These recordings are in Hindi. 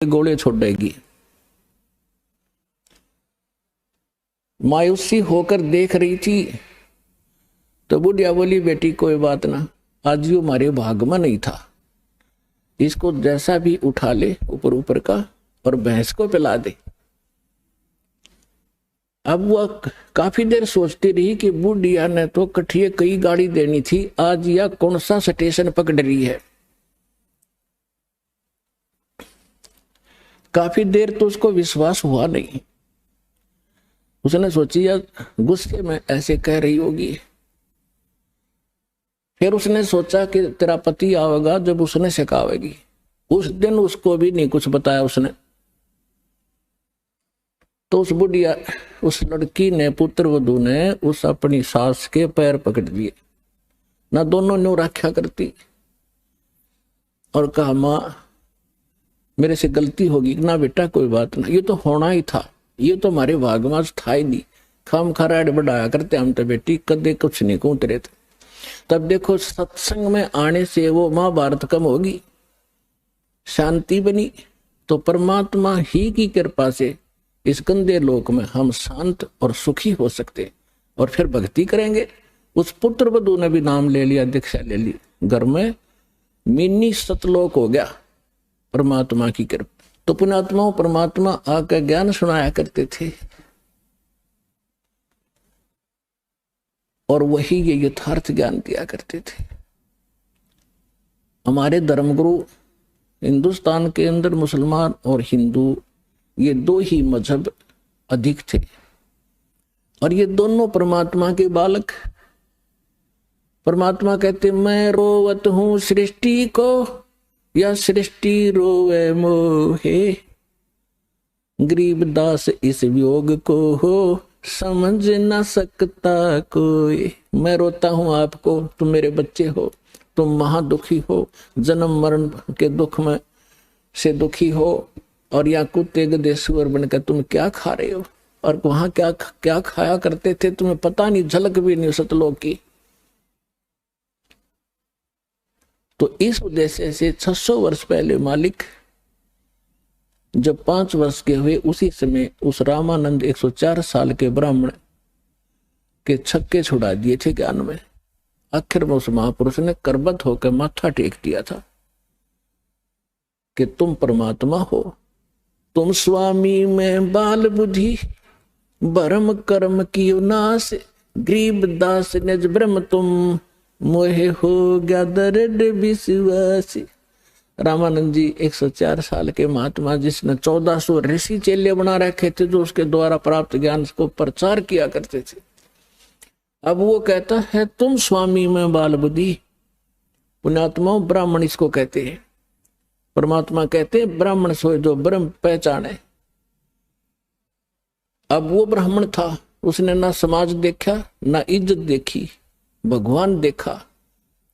गोले छोड़ेगी। मायूसी होकर देख रही थी तो बुढ़िया बोली, बेटी कोई बात ना, आज यो हमारे भाग में नहीं था, इसको जैसा भी उठा ले ऊपर ऊपर का और भैंस को पिला दे। अब वह काफी देर सोचती रही कि बुढ़िया ने तो कठिए कई गाड़ी देनी थी, आज यह कौन सा स्टेशन पकड़ रही है। काफी देर तो उसको विश्वास हुआ नहीं। उसने सोची यार गुस्से में ऐसे कह रही होगी। फिर उसने सोचा कि तेरा पति आवेगा जब उसने सिखावेगी। उस दिन उसको भी नहीं कुछ बताया उसने। तो उस बुढ़िया, उस लड़की ने, पुत्र वधू ने उस अपनी सास के पैर पकड़ लिए ना, दोनों ने रक्षा करती और कहा, मां मेरे से गलती होगी ना बेटा, कोई बात ना, ये तो होना ही था, ये तो हमारे भागवत था ही नहीं, खाम खराड़ बढ़ाया करते हम तो बेटी, कदे कुछ नहीं कूदते थे। तब देखो सत्संग में आने से वो महाभारत कम होगी, शांति बनी। तो परमात्मा ही की कृपा से इस गंदे लोक में हम शांत और सुखी हो सकते और फिर भक्ति करेंगे। उस पुत्र वधू ने भी नाम ले लिया, दीक्षा ले ली, घर में मिनी सतलोक हो गया परमात्मा की कृपा। तो पुण्यात्माओं परमात्मा आकर ज्ञान सुनाया करते थे और वही ये यथार्थ ज्ञान दिया करते थे। हमारे धर्मगुरु हिंदुस्तान के अंदर मुसलमान और हिंदू ये दो ही मजहब अधिक थे और ये दोनों परमात्मा के बालक। परमात्मा कहते मैं रोवत हूं सृष्टि को या सृष्टि रोवे मोहे, गरीब दास इस वियोग को हो समझ न सकता कोई। मैं रोता हूं आपको, तुम मेरे बच्चे हो, तुम महादुखी हो, जन्म मरण के दुख में से दुखी हो और या कुत्ते गधे सुअर बनकर तुम क्या खा रहे हो और वहां क्या क्या खाया करते थे, तुम्हें पता नहीं, झलक भी नहीं सतलोक की। तो इस उद्देश्य से 600 वर्ष पहले मालिक जब 5 वर्ष के हुए, उसी समय उस रामानंद 104 साल के ब्राह्मण के छक्के छुड़ा दिए थे ज्ञान में। आखिर में उस महापुरुष ने करबद्ध होकर माथा टेक दिया था कि तुम परमात्मा हो, तुम स्वामी में बाल बुद्धि, भरम कर्म कियो नाश, गरीब दास निज ब्रह्म तुम, मोहे हो गया दर्द विश्वास। रामानंद जी 104 साल के महात्मा, जिसने 1400 ऋषि चेले बना रखे थे जो उसके द्वारा प्राप्त ज्ञान को प्रचार किया करते थे। अब वो कहता है तुम स्वामी में बाल बुद्धि। पुण्यात्मा ब्राह्मण इसको कहते हैं। परमात्मा कहते हैं ब्राह्मण सोए जो ब्रह्म पहचाने। अब वो ब्राह्मण था, उसने ना समाज देखा ना इज्जत देखी, भगवान देखा।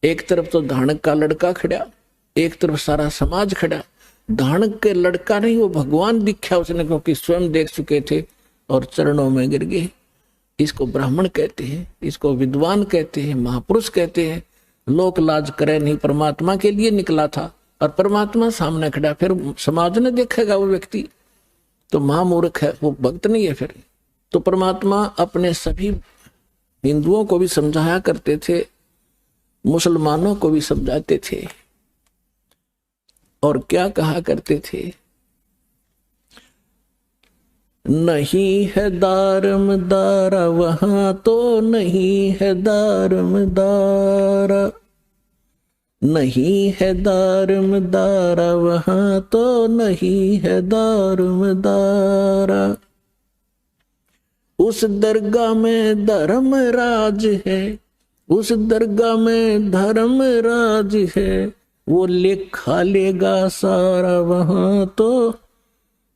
एक तरफ तो धानक का लड़का खड़ा, एक तरफ सारा समाज खड़ा। धानक के लड़का नहीं, वो भगवान दिखा उसने, क्योंकि स्वयं देख चुके थे और चरणों में गिर गए। इसको ब्राह्मण कहते हैं, इसको विद्वान कहते हैं, महापुरुष कहते हैं। लोक लाज करे नहीं, परमात्मा के लिए निकला था और परमात्मा सामने खड़ा, फिर समाज ने देखेगा वो व्यक्ति तो महामूर्ख है, वो भक्त नहीं है। फिर तो परमात्मा अपने सभी हिंदुओं को भी समझाया करते थे, मुसलमानों को भी समझाते थे और क्या कहा करते थे, नहीं है दारमदारा वहां तो नहीं है दारमदारा, नहीं है दारमदारा वहां तो नहीं है दारमदारा, उस दरगाह में धर्म राज है, उस दरगाह में धर्म राज है, वो लिखा लेगा सारा वहां तो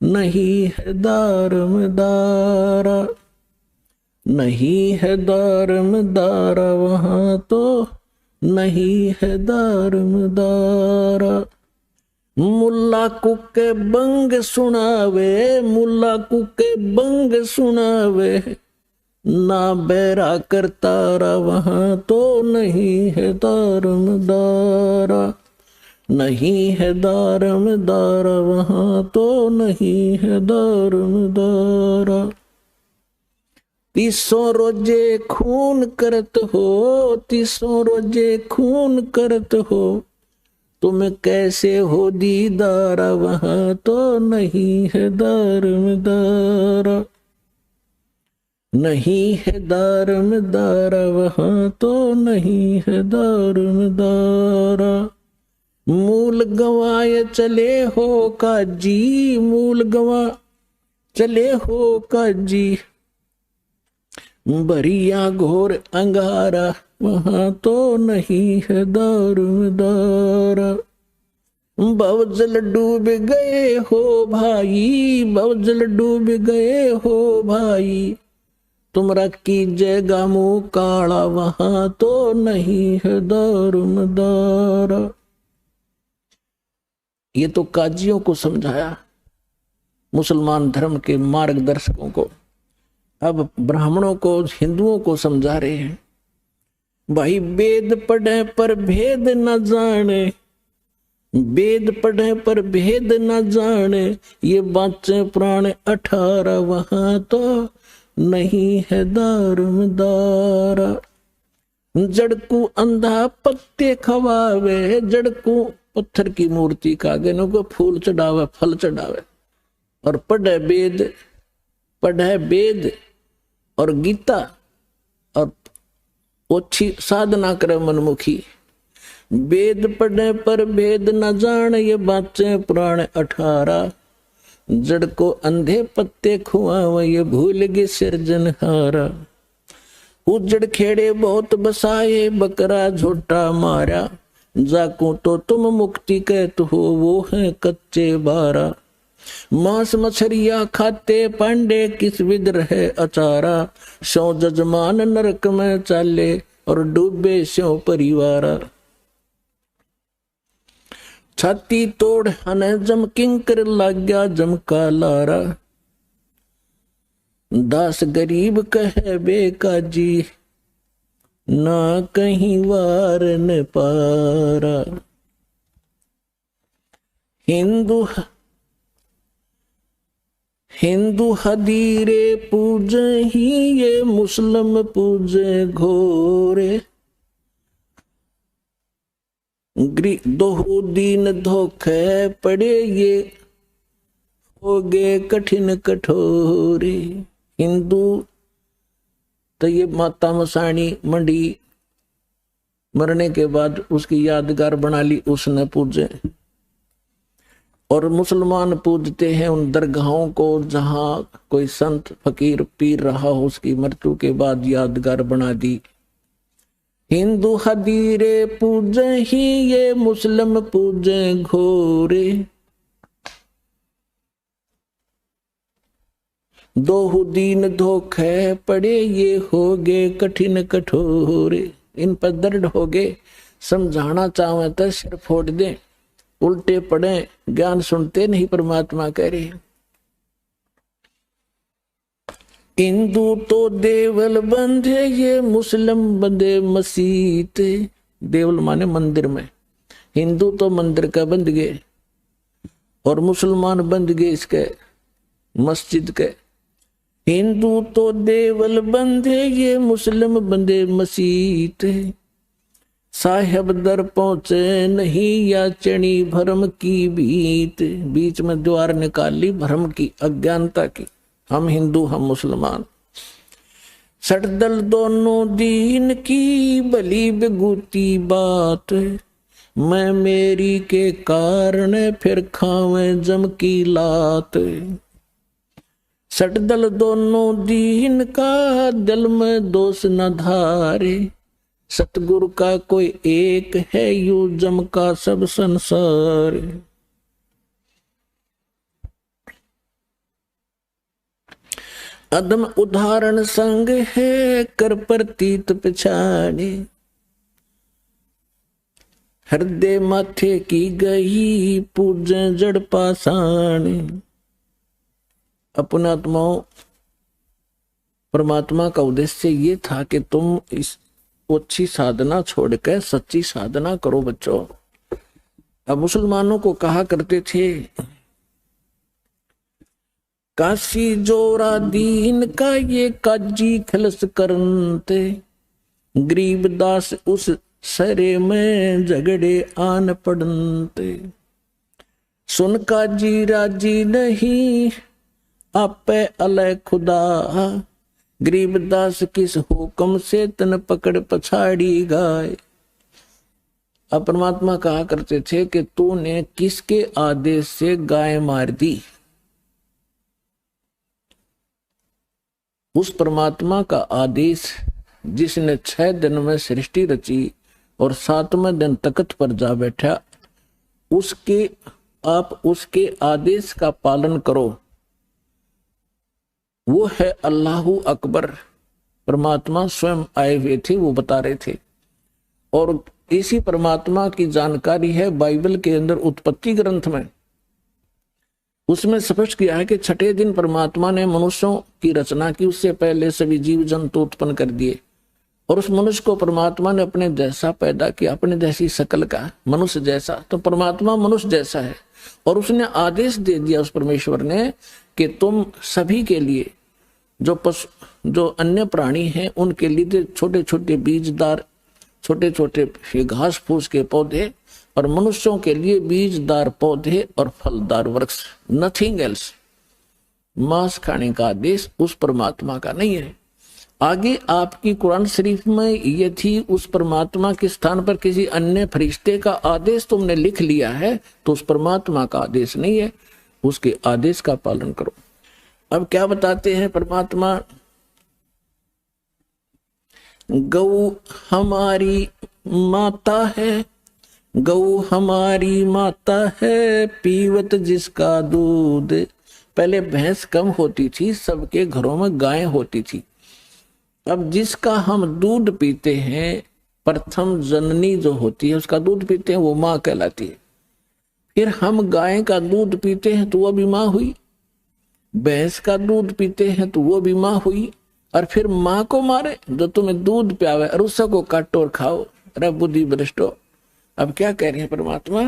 नहीं है दारमदारा, नहीं है दारमदारा वहां तो नहीं है दारमदारा। मुल्ला कुके बंग सुनावे, मुल्ला कुके बंग सुनावे, ना बैरा करतारा वहां तो नहीं है दारमदारा। नहीं है दारमदारा, वहां तो नहीं है दारमदारा। 300 रोजे खून करत हो, 300 रोजे खून करत हो, तुम कैसे हो दीदारा, वहां तो नहीं है दारमदारा। नहीं है दारमदारा, वहां तो नहीं है दारमदारा। मूल गवाए चले हो काजी, मूल गवा चले हो काजी, बरिया घोर अंगारा, वहां तो नहीं है दारमदारा। भवजल डूब गए हो भाई, भवजल डूब गए हो भाई, तुमरा कीजिएगा मुंह काला, वहां तो नहीं है दारमदारा। ये तो काजियों को समझाया, मुसलमान धर्म के मार्गदर्शकों को। अब ब्राह्मणों को, हिंदुओं को समझा रहे हैं, भाई वेद पढ़े पर भेद न जाने, वेद पढ़े पर भेद न जाने, ये बाचे प्राण 18, वहां तो नहीं है दारमदारा। जड़कू अंधा पत्ते खवावे, जड़कू पत्थर की मूर्ति का आगे को फूल चढ़ावे, फल चढ़ावे, और पढ़े वेद, पढ़े वेद और गीता, और ओछी साधना करे मनमुखी। वेद पढ़े पर भेद न जान, ये बाचे पुराण 18, जड़ को अंधे पत्ते खुआव, ये भूल गए सिरजनहारा। उजड़ खेड़े बहुत बसाए, बकरा झोटा मारा, जाकू तो तुम मुक्ति कहत हो, वो है कच्चे बारा। मांस मछरिया खाते पांडे, किस विद रहे अचारा, सौ जजमान नरक में चाले, और डूबे स्यों परिवारा। छाती तोड़ हने जम किंकर लाग्या जमका लारा, दास गरीब कहे बेकाजी, ना कहीं वार न पारा। हिंदू हदीरे पूजे ही, ये मुस्लिम पूजे घोरे। दो दीन धोखे पड़े, ये हो गए कठिन कठोरे। हिंदू तो ये माता मसाणी मंडी, मरने के बाद उसकी यादगार बना ली, उसने पूजे। और मुसलमान पूजते हैं उन दरगाहों को जहां कोई संत फकीर पीर रहा हो, उसकी मृत्यु के बाद यादगार बना दी। हिंदू हदीरे पूजे ही, ये मुस्लिम पूजे घोरे। दो दीन धोखे पड़े, ये हो गए कठिन कठोरे। इन पर दर्द हो गए, समझाना चाहे तो सिर फोड़ दे, उल्टे पड़े, ज्ञान सुनते नहीं, परमात्मा कह रहे। हिंदू तो देवल बंधे, ये मुस्लिम बंधे मसीत। देवल माने मंदिर में, हिंदू तो मंदिर का बंध गए, और मुसलमान बंध गए इसके मस्जिद के। हिंदू तो देवल बंधे, ये मुस्लिम बंधे मसीत। साहेब दर पहुंचे नहीं, या चणी भरम की भीत। बीच में द्वार निकाल ली भरम की, अज्ञानता की, हम हिंदू हम मुसलमान। सटदल दोनों दीन की, भली बेगूती बात। मैं मेरी के कारण, फिर खावे जम की लात। सटदल दोनों दीन का, दिल में दोष न धारे। सतगुरु का कोई एक है, यू जम का सब संसार। अदम उदाहरण संग है, कर प्रतीत पिछाड़े। हृदय माथे की गई, पूजे जड़ पाषाण। अपने आत्माओं, परमात्मा का उद्देश्य ये था कि तुम इस अच्छी साधना छोड़कर सच्ची साधना करो बच्चों। अब मुसलमानों को कहा करते थे, काशी जोरा दीन का ये काजी खलस करनते, गरीबदास उस सरे में झगड़े आन पड़नते। सुन काजी राजी नहीं आपे अलय खुदा, गरीबदास किस हुक्म से तन पकड़ पछाड़ी गाय। अब परमात्मा कहा करते थे कि तूने किसके आदेश से गाय मार दी। उस परमात्मा का आदेश जिसने 6 दिन में सृष्टि रची और 7वें दिन तख्त पर जा बैठा, आप उसके आदेश का पालन करो। वो है अल्लाहु अकबर। परमात्मा स्वयं आए हुए थे, वो बता रहे थे। और इसी परमात्मा की जानकारी है बाइबल के अंदर उत्पत्ति ग्रंथ में। उसमें स्पष्ट किया है कि 6ठे दिन परमात्मा ने मनुष्यों की रचना की, उससे पहले सभी जीव जंतु उत्पन्न कर दिए और उस मनुष्य को परमात्मा ने अपने जैसा पैदा किया, अपने जैसी शकल का, मनुष्य जैसा। तो परमात्मा मनुष्य जैसा है और उसने आदेश दे दिया उस परमेश्वर ने कि तुम सभी के लिए, जो अन्य प्राणी हैं उनके लिए छोटे छोटे बीजदार, छोटे छोटे घास फूस के पौधे, और मनुष्यों के लिए बीजदार पौधे और फलदार वृक्ष, नथिंग एल्स। मांस खाने का आदेश उस परमात्मा का नहीं है। आगे आपकी कुरान शरीफ में यदि उस परमात्मा के स्थान पर किसी अन्य फरिश्ते का आदेश तुमने लिख लिया है तो उस परमात्मा का आदेश नहीं है, उसके आदेश का पालन करो। अब क्या बताते हैं परमात्मा, गौ हमारी माता है, गौ हमारी माता है, पीवत जिसका दूध। पहले भैंस कम होती थी, सबके घरों में गायें होती थी। अब जिसका हम दूध पीते हैं, प्रथम जननी जो होती है उसका दूध पीते हैं, वो माँ कहलाती है। फिर हम गाय का दूध पीते हैं तो वो भी माँ हुई, भैंस का दूध पीते हैं तो वो भी माँ हुई, और फिर माँ को मारे जो तुम्हें दूध प्यावे और उसको काटो और खाओ। अरे बुद्धि भ्रष्टो। अब क्या कह रहे हैं परमात्मा,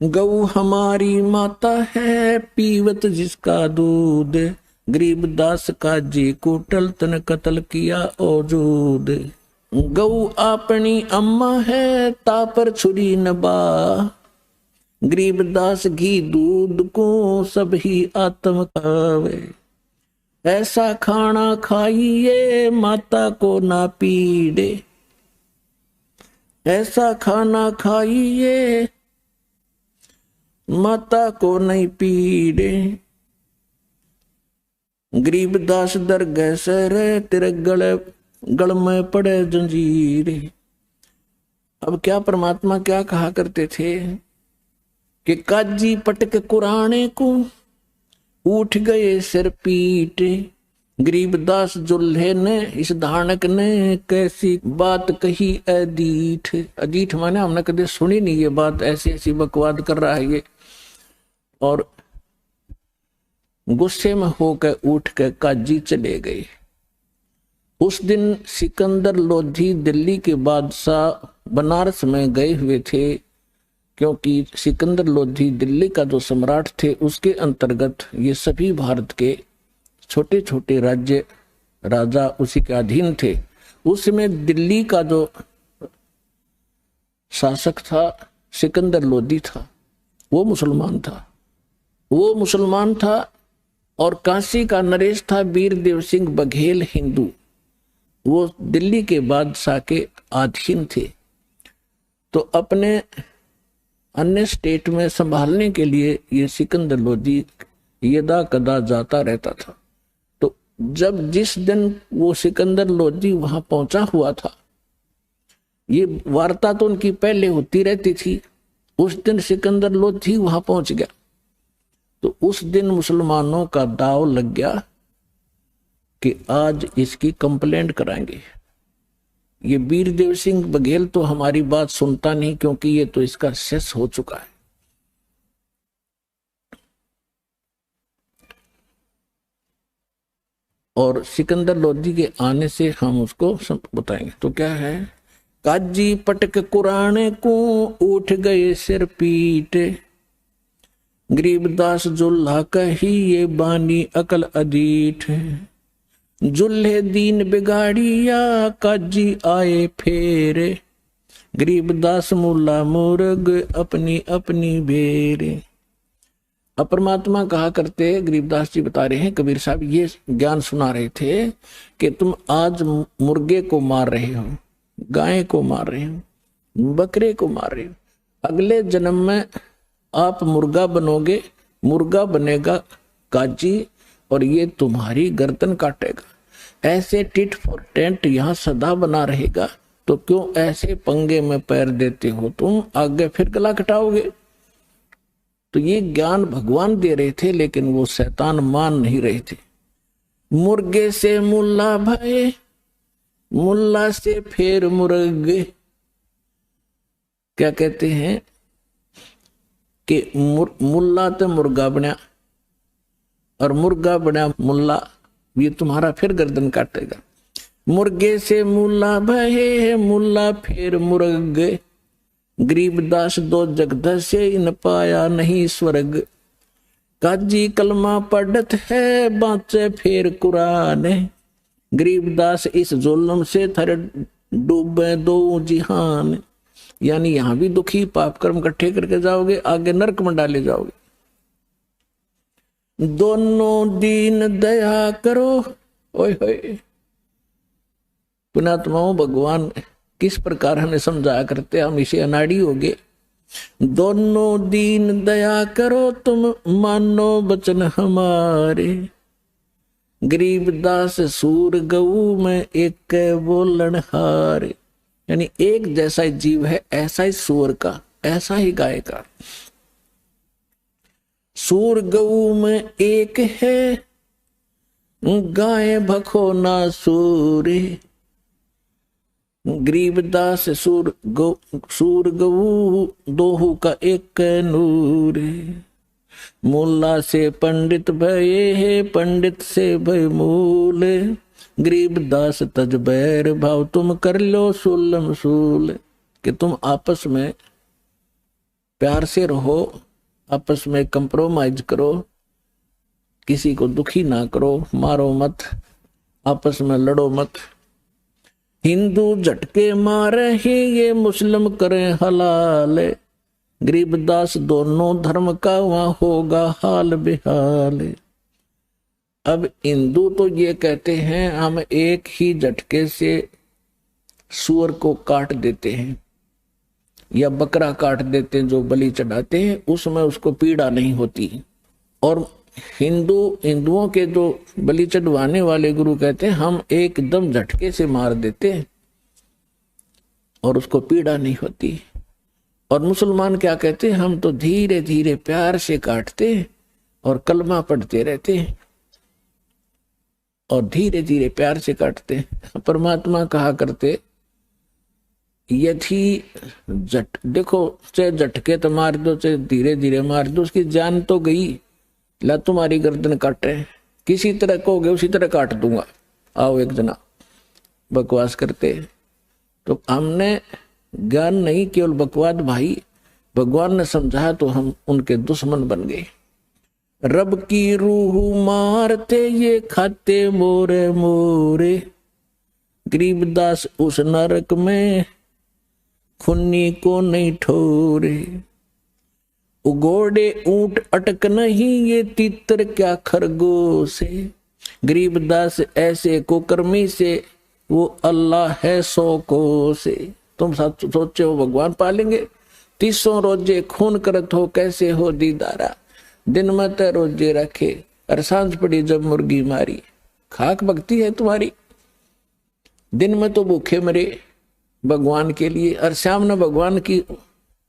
गौ हमारी माता है, पीवत जिसका दूध, गरीबदास का जी को टलतन कत्ल किया औजूद। गौ अपनी अम्मा है, तापर छुरी नबा, गरीबदास घी दूध को सब ही आत्म खावे। ऐसा खाना खाइए माता को ना पीड़े, ऐसा खाना खाइए माता को नहीं पीड़े। गरीबदास दर गैसर तेरे गल में पड़े जंजीर। अब क्या परमात्मा क्या कहा करते थे कि काजी पटक कुराने को उठ गए सिर पीटे। गरीबदास जुल्हे ने, इस धानक ने कैसी बात कही अदीठ। अदीठ माने हमने कभी सुनी नहीं ये बात, ऐसी ऐसी बकवाद कर रहा है ये। और गुस्से में होकर उठ कर काजी चले गए। उस दिन सिकंदर लोधी दिल्ली के बादशाह बनारस में गए हुए थे, क्योंकि सिकंदर लोधी दिल्ली का जो सम्राट थे उसके अंतर्गत ये सभी भारत के छोटे छोटे राज्य राजा उसी के अधीन थे। उसमें दिल्ली का जो शासक था सिकंदर लोधी था, वो मुसलमान था। और काशी का नरेश था वीरदेव सिंह बघेल हिंदू, वो दिल्ली के बादशाह के अधीन थे। तो अपने अन्य स्टेट में संभालने के लिए ये सिकंदर लोधी यदा कदा जाता रहता था। तो जिस दिन वो सिकंदर लोधी वहां पहुंचा हुआ था, ये वार्ता तो उनकी पहले होती रहती थी, उस दिन सिकंदर लोधी वहां पहुंच गया। तो उस दिन मुसलमानों का दाव लग गया कि आज इसकी कंप्लेंट कराएंगे। ये वीरदेव सिंह बघेल तो हमारी बात सुनता नहीं, क्योंकि ये तो इसका शेष हो चुका है। और सिकंदर लोधी के आने से हम उसको बताएंगे। तो क्या है काजी पटक कुराने को उठ गए सिर पीट, गरीबदास जुल्हा कही ये बानी अकल अदीठ, जुल्हे दीन बिगाड़िया काजी आए फेरे, गरीबदास मुल्ला मुर्ग अपनी अपनी बेरे। अब परमात्मा कहा करते, गरीबदास जी बता रहे हैं, कबीर साहब ये ज्ञान सुना रहे थे कि तुम आज मुर्गे को मार रहे हो, गाय को मार रहे हो, बकरे को मार रहे हो, अगले जन्म में आप मुर्गा बनोगे, मुर्गा बनेगा काजी और ये तुम्हारी गर्दन काटेगा। ऐसे टिट फॉर टेंट यहाँ सदा बना रहेगा, तो क्यों ऐसे पंगे में पैर देते हो तुम, आगे फिर गला कटाओगे। तो ये ज्ञान भगवान दे रहे थे, लेकिन वो शैतान मान नहीं रहे थे। मुर्गे से मुल्ला भये, मुल्ला से फिर मुर्गे। क्या कहते हैं कि मुल्ला तो मुर्गा बना और मुर्गा बना मुल्ला, ये तुम्हारा फिर गर्दन काटेगा। मुर्गे से मुल्ला भये, मुल्ला फिर मुर्गे, गरीबदास दो जगदश से इन पाया नहीं स्वर्ग, काजी कलमा पढ़त है बाँचे फिर कुरान, गरीबदास इस जुल्म से थर डूबे दो जिहान। यानी यहां भी दुखी पाप कर्म इकट्ठे करके जाओगे, आगे नरक में डाले जाओगे। दोनों दीन दया करो, ओए होए पुणात्माओं, भगवान किस प्रकार हमें समझाया करते, हम इसे अनाड़ी हो गए। दोनों दीन दया करो तुम मानो बचन हमारे, गरीबदास सूर गऊ में एक बोलन हारे। यानी एक जैसा ही जीव है, ऐसा ही सूर का, ऐसा ही गाय का। सूर गऊ में एक है, गाय भखो ना सूरे, गरीबदास सूर गऊ दोहू का एक नूर, मुल्ला से पंडित भये है, पंडित से भय मूल, गरीबदास तज बैर भाव तुम कर लो सुलम सूल। कि तुम आपस में प्यार से रहो, आपस में कंप्रोमाइज करो, किसी को दुखी ना करो, मारो मत, आपस में लड़ो मत। हिंदू झटके मारे ही ये मुस्लिम करें हलाल, गरीबदास दोनों धर्म का वहां होगा हाल बेहाल। अब हिंदू तो ये कहते हैं हम एक ही झटके से सूअर को काट देते हैं या बकरा काट देते हैं, जो बलि चढ़ाते हैं उसमें उसको पीड़ा नहीं होती। और हिंदुओं के जो बलि चढ़वाने वाले गुरु कहते हैं हम एकदम झटके से मार देते हैं और उसको पीड़ा नहीं होती। और मुसलमान क्या कहते हैं, हम तो धीरे धीरे प्यार से काटते हैं और कलमा पढ़ते रहते हैं और धीरे धीरे प्यार से काटते हैं। परमात्मा कहा करते, यदि देखो चाहे झटके तो मार दो, चाहे धीरे धीरे मार दो, उसकी जान तो गई। ला तुम्हारी गर्दन काटे, किसी तरह कहोगे उसी तरह काट दूंगा, आओ एक जना। बकवास करते। तो हमने ज्ञान नहीं, केवल बकवास भाई, भगवान ने समझाया तो हम उनके दुश्मन बन गए। रब की रूह मारते ये खाते मोरे मोरे, गरीबदास उस नरक में खुन्नी को नहीं ठोरे। उगोड़े ऊंट अटक नहीं ये तीतर क्या खरगोश है, गरीबदास ऐसे कुकर्मी से वो अल्लाह है 100 कोस से। तुम सोचे हो भगवान पालेंगे, 300 रोजे खून करत हो कैसे हो दीदारा, दिन में तो रोजे रखे और सांझ पड़ी जब मुर्गी मारी। खाक भक्ति है तुम्हारी, दिन में तो भूखे मरे भगवान के लिए और शाम ने भगवान की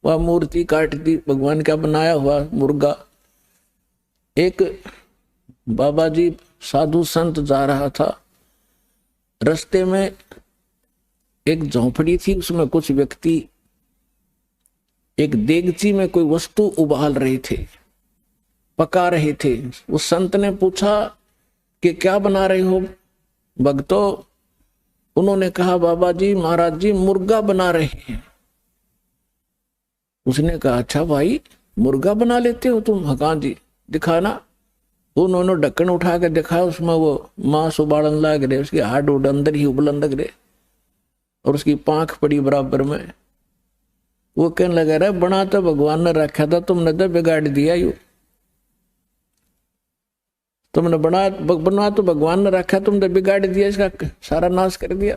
वह मूर्ति काट दी, भगवान का बनाया हुआ मुर्गा। एक बाबा जी साधु संत जा रहा था, रास्ते में एक झोंपड़ी थी, उसमें कुछ व्यक्ति एक देगची में कोई वस्तु उबाल रहे थे, पका रहे थे। उस संत ने पूछा कि क्या बना रहे हो भक्तों? उन्होंने कहा बाबा जी महाराज जी मुर्गा बना रहे हैं। उसने कहा अच्छा भाई मुर्गा बना लेते हो तुम? हाँ जी दिखाना। उन्होंने ढक्कन उठा के दिखाया, उसमें वो मांस उबालन लग रहे, उसके हाड उड अंदर ही उबलन लग रहे और उसकी पांख पड़ी बराबर में। वो कहने लगा रहा बना तो भगवान ने रखा था, तुमने तो बिगाड़ दिया यू। तुमने बना तो भगवान ने रखा, तुमने बिगाड़ दिया, इसका सारा नाश कर दिया।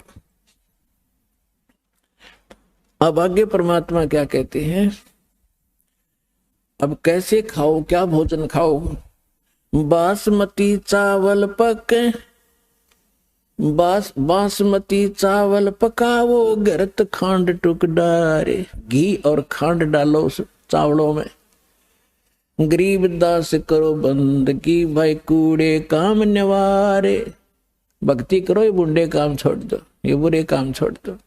अब आगे परमात्मा क्या कहते हैं, अब कैसे खाओ, क्या भोजन खाओ? बासमती चावल बासमती चावल पकाओ, गरत खांड टुक डारे। घी और खांड डालो उस चावलों में। गरीब दास करो बंदगी, भाई कूड़े काम निवारे। भक्ति करो, ये बुंडे काम छोड़ दो, ये बुरे काम छोड़ दो।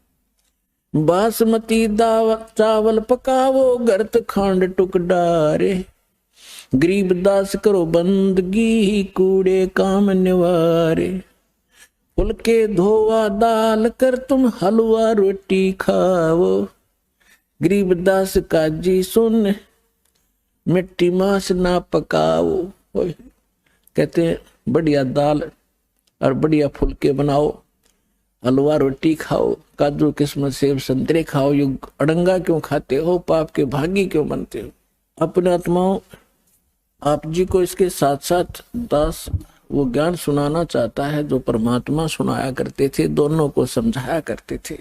बासमती चावल पकाओ, गरत खांड टुक डारे। गरीब दास करो बंदगी, कूड़े काम निवारे। फुलके धोवा दाल कर, तुम हलवा रोटी खाओ। गरीब दास काजी सुन, मिट्टी मांस ना पकाओ। कहते हैं बढ़िया दाल और बढ़िया फुलके बनाओ, हलवा रोटी खाओ, काजू किस्मत सेब संतरे खाओ। ये अड़ंगा क्यों खाते हो, पाप के भागी क्यों बनते हो? अपने आत्माओं आप जी को इसके साथ साथ दास वो ज्ञान सुनाना चाहता है जो परमात्मा सुनाया करते थे, दोनों को समझाया करते थे।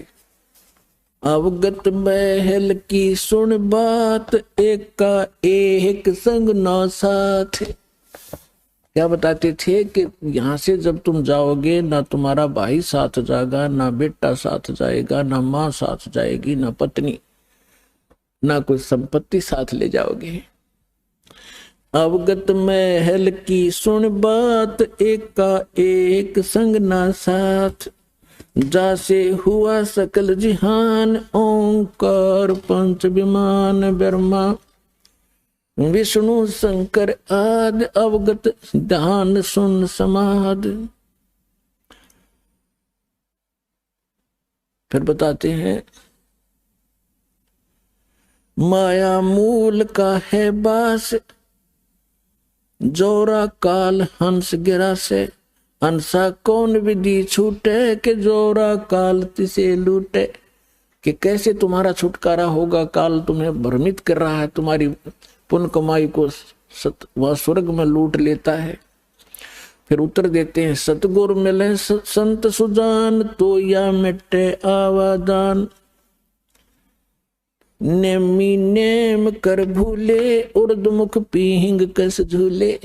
अवगत महल की सुन बात, एक का एक संग नौ साथ। क्या बताते थे कि यहाँ से जब तुम जाओगे ना तुम्हारा भाई साथ जाएगा, ना बेटा साथ जाएगा, ना माँ साथ जाएगी, ना पत्नी, ना कोई संपत्ति साथ ले जाओगे। अवगत महल की सुन बात, एक का एक संग ना साथ। जासे हुआ सकल जिहान, ओंकार पंच विमान ब्रह्मा विष्णु शंकर आदि। अवगत ध्यान सुन समाध। फिर बताते हैं माया मूल का है बास, जोरा काल हंस गिरा से। हंसा कौन विधि छूटे, के जोरा काल तिसे लूटे। कि कैसे तुम्हारा छुटकारा होगा, काल तुम्हें भ्रमित कर रहा है, तुम्हारी पुण्य कमाई को वह स्वर्ग में लूट लेता है। फिर उत्तर देते हैं सतगुरु मिले संत सुजान, तो या मिटे आवादान। नेमी नेम कर भूले, उर्दमुख पीहिंग कस झूले।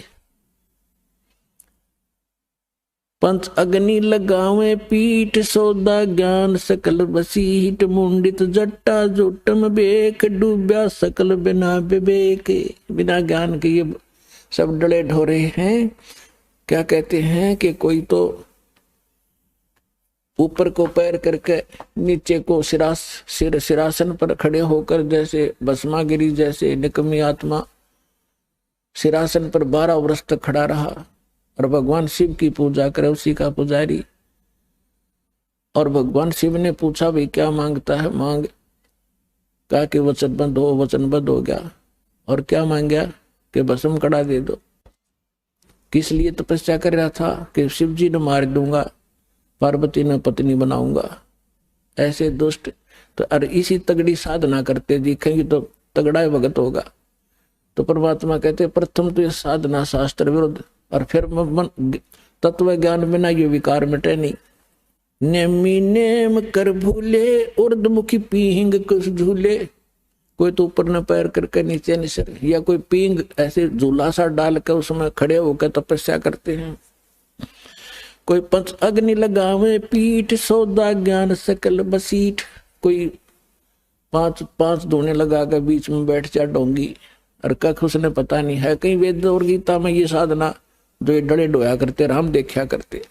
पंच अग्नि लगावे पीठ, सौदा ज्ञान सकल बसीठ। मुंडित जट्टा जुटम बेक, डूब्या सकल बिना विवेक। बिना ज्ञान के ये सब डले ढोरे हैं। क्या कहते हैं कि कोई तो ऊपर को पैर करके नीचे को सिरासन पर खड़े होकर, जैसे भस्मागिरी जैसे निकम्मी आत्मा सिरासन पर 12 वर्ष तक खड़ा रहा और भगवान शिव की पूजा करे, उसी का पुजारी। और भगवान शिव ने पूछा भाई क्या मांगता है? मांग। कहा कि वचनबद्ध हो, वचनबद्ध हो गया। और क्या मांग गया? कि भस्म कड़ा दे दो। किस लिए तपस्या कर रहा था? कि शिव जी ने मार दूंगा, पार्वती ने पत्नी बनाऊंगा। ऐसे दुष्ट तो अरे इसी तगड़ी साधना करते दिखेंगे तो तगड़ा भगत होगा। तो परमात्मा कहते प्रथम तो ये साधना शास्त्र विरुद्ध, और फिर तत्व ज्ञान बिना ये विकार मिटे नहीं। नेमी नेम कर भूले, उर्दमुखी पीहिंग कुछ झूले। कोई तो ऊपर न पैर करके नीचे निसर, या कोई पींग ऐसे झूला सा डाल कर उसमें खड़े होकर तपस्या करते हैं। कोई पंच अग्नि लगावे पीठ, सौदा ज्ञान सकल बसीठ। कोई पांच धोने लगा कर बीच में बैठ जा डोंगी, और कख उसने पता नहीं है। कहीं वेद और गीता में ये साधना जो ये डड़े डोया करते, राम देखा करते।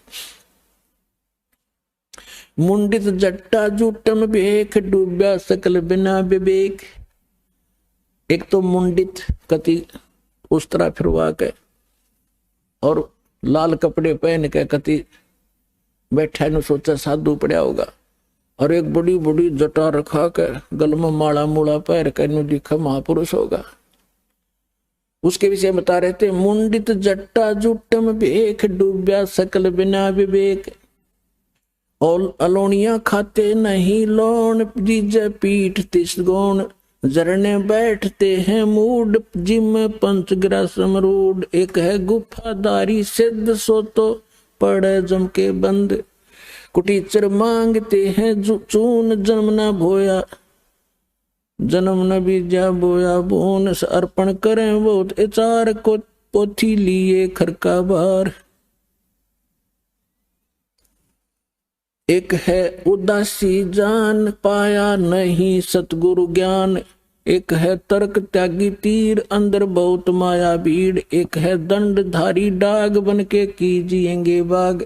मुंडित जट्टा जूटम बेख, डूब्या सकल बिना विवेक। एक तो मुंडित कति उस तरह फिरवा के और लाल कपड़े पहन के कति बैठा ने सोचा साधु पड़ा होगा, और एक बड़ी बड़ी जटा रखा के गल में माला मूला पैर कर दिखा महापुरुष होगा। उसके विषय बता रहे थे, मुंडित जट्टा जुटम बेख डूब्या सकल बिना विवेक, और अलोनिया खाते नहीं लोन जिज पीठ तिस गौण, जरने बैठते हैं मूड जिम पंचग्रा समरूड, एक है गुफादारी सिद्ध सो तो पड़े जम के बंद, कुटीचर मांगते हैं चून जन्म न भोया, जन्म न बीजा बोया बोन अर्पण करें बहुत एचार को पोथी लिए खरका बार। एक है उदासी जान पाया नहीं सतगुरु ज्ञान, एक है तर्क त्यागी तीर अंदर बहुत माया भीड़, एक है दंडधारी डाग बन के कीजिएंगे बाग।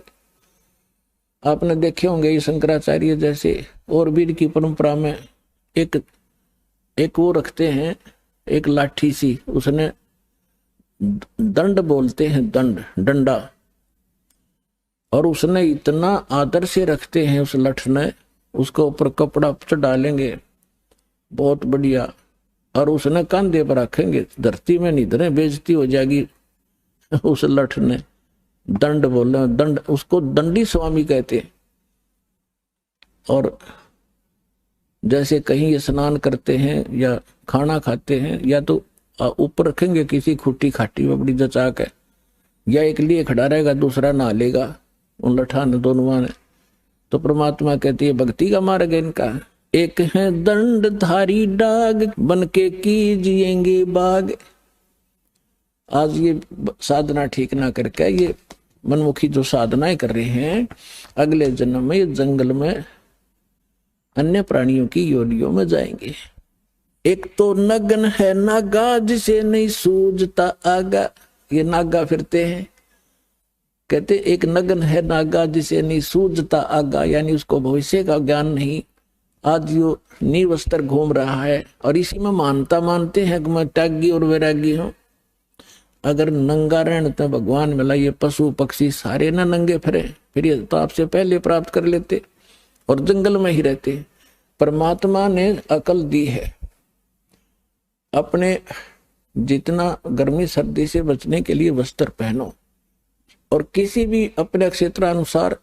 आपने देखे होंगे शंकराचार्य जैसे और वीर की परंपरा में एक वो रखते हैं, एक लाठी सी, उसने दंड बोलते हैं, डंडा, और उसने इतना आदर से रखते हैं उस लठ ने, उसके ऊपर कपड़ा डालेंगे बहुत बढ़िया, और उसने कंधे पर रखेंगे, धरती में नहीं धरे बेइज्जती हो जाएगी। उस लठ ने दंड बोले, दंड, उसको दंडी स्वामी कहते हैं। और जैसे कहीं स्नान करते हैं या खाना खाते हैं, या तो ऊपर रखेंगे किसी खुट्टी खाटी में बड़ी जचा के, या एक लिए खड़ा रहेगा दूसरा नहा लेगा उन लठा ने दोनों ने। तो परमात्मा कहती है भक्ति का मार्ग है इनका। एक है दंडधारी डाग बन के कीजिएंगे बाग। आज ये साधना ठीक ना करके ये मनमुखी जो साधनाएं कर रहे हैं, अगले जन्म में ये जंगल में अन्य प्राणियों की योनियों में जाएंगे। एक तो नगन है नागा जिसे नहीं सूझता आगा, ये नागा फिरते हैं। कहते एक नगन है नागा जिसे नहीं सूझता आगा, यानी उसको भविष्य का ज्ञान नहीं। आज यो निर्वस्त्र घूम रहा है और इसी में मानता मानते हैं कि मैं त्यागी और वैरागी हूं। अगर नंगा रहने तो भगवान मिला, ये पशु पक्षी सारे ना नंगे फिरे, फिर ये तो आपसे पहले प्राप्त कर लेते और जंगल में ही रहते। परमात्मा ने अकल दी है, अपने जितना गर्मी सर्दी से बचने के लिए वस्त्र पहनो और किसी भी अपने क्षेत्रानुसार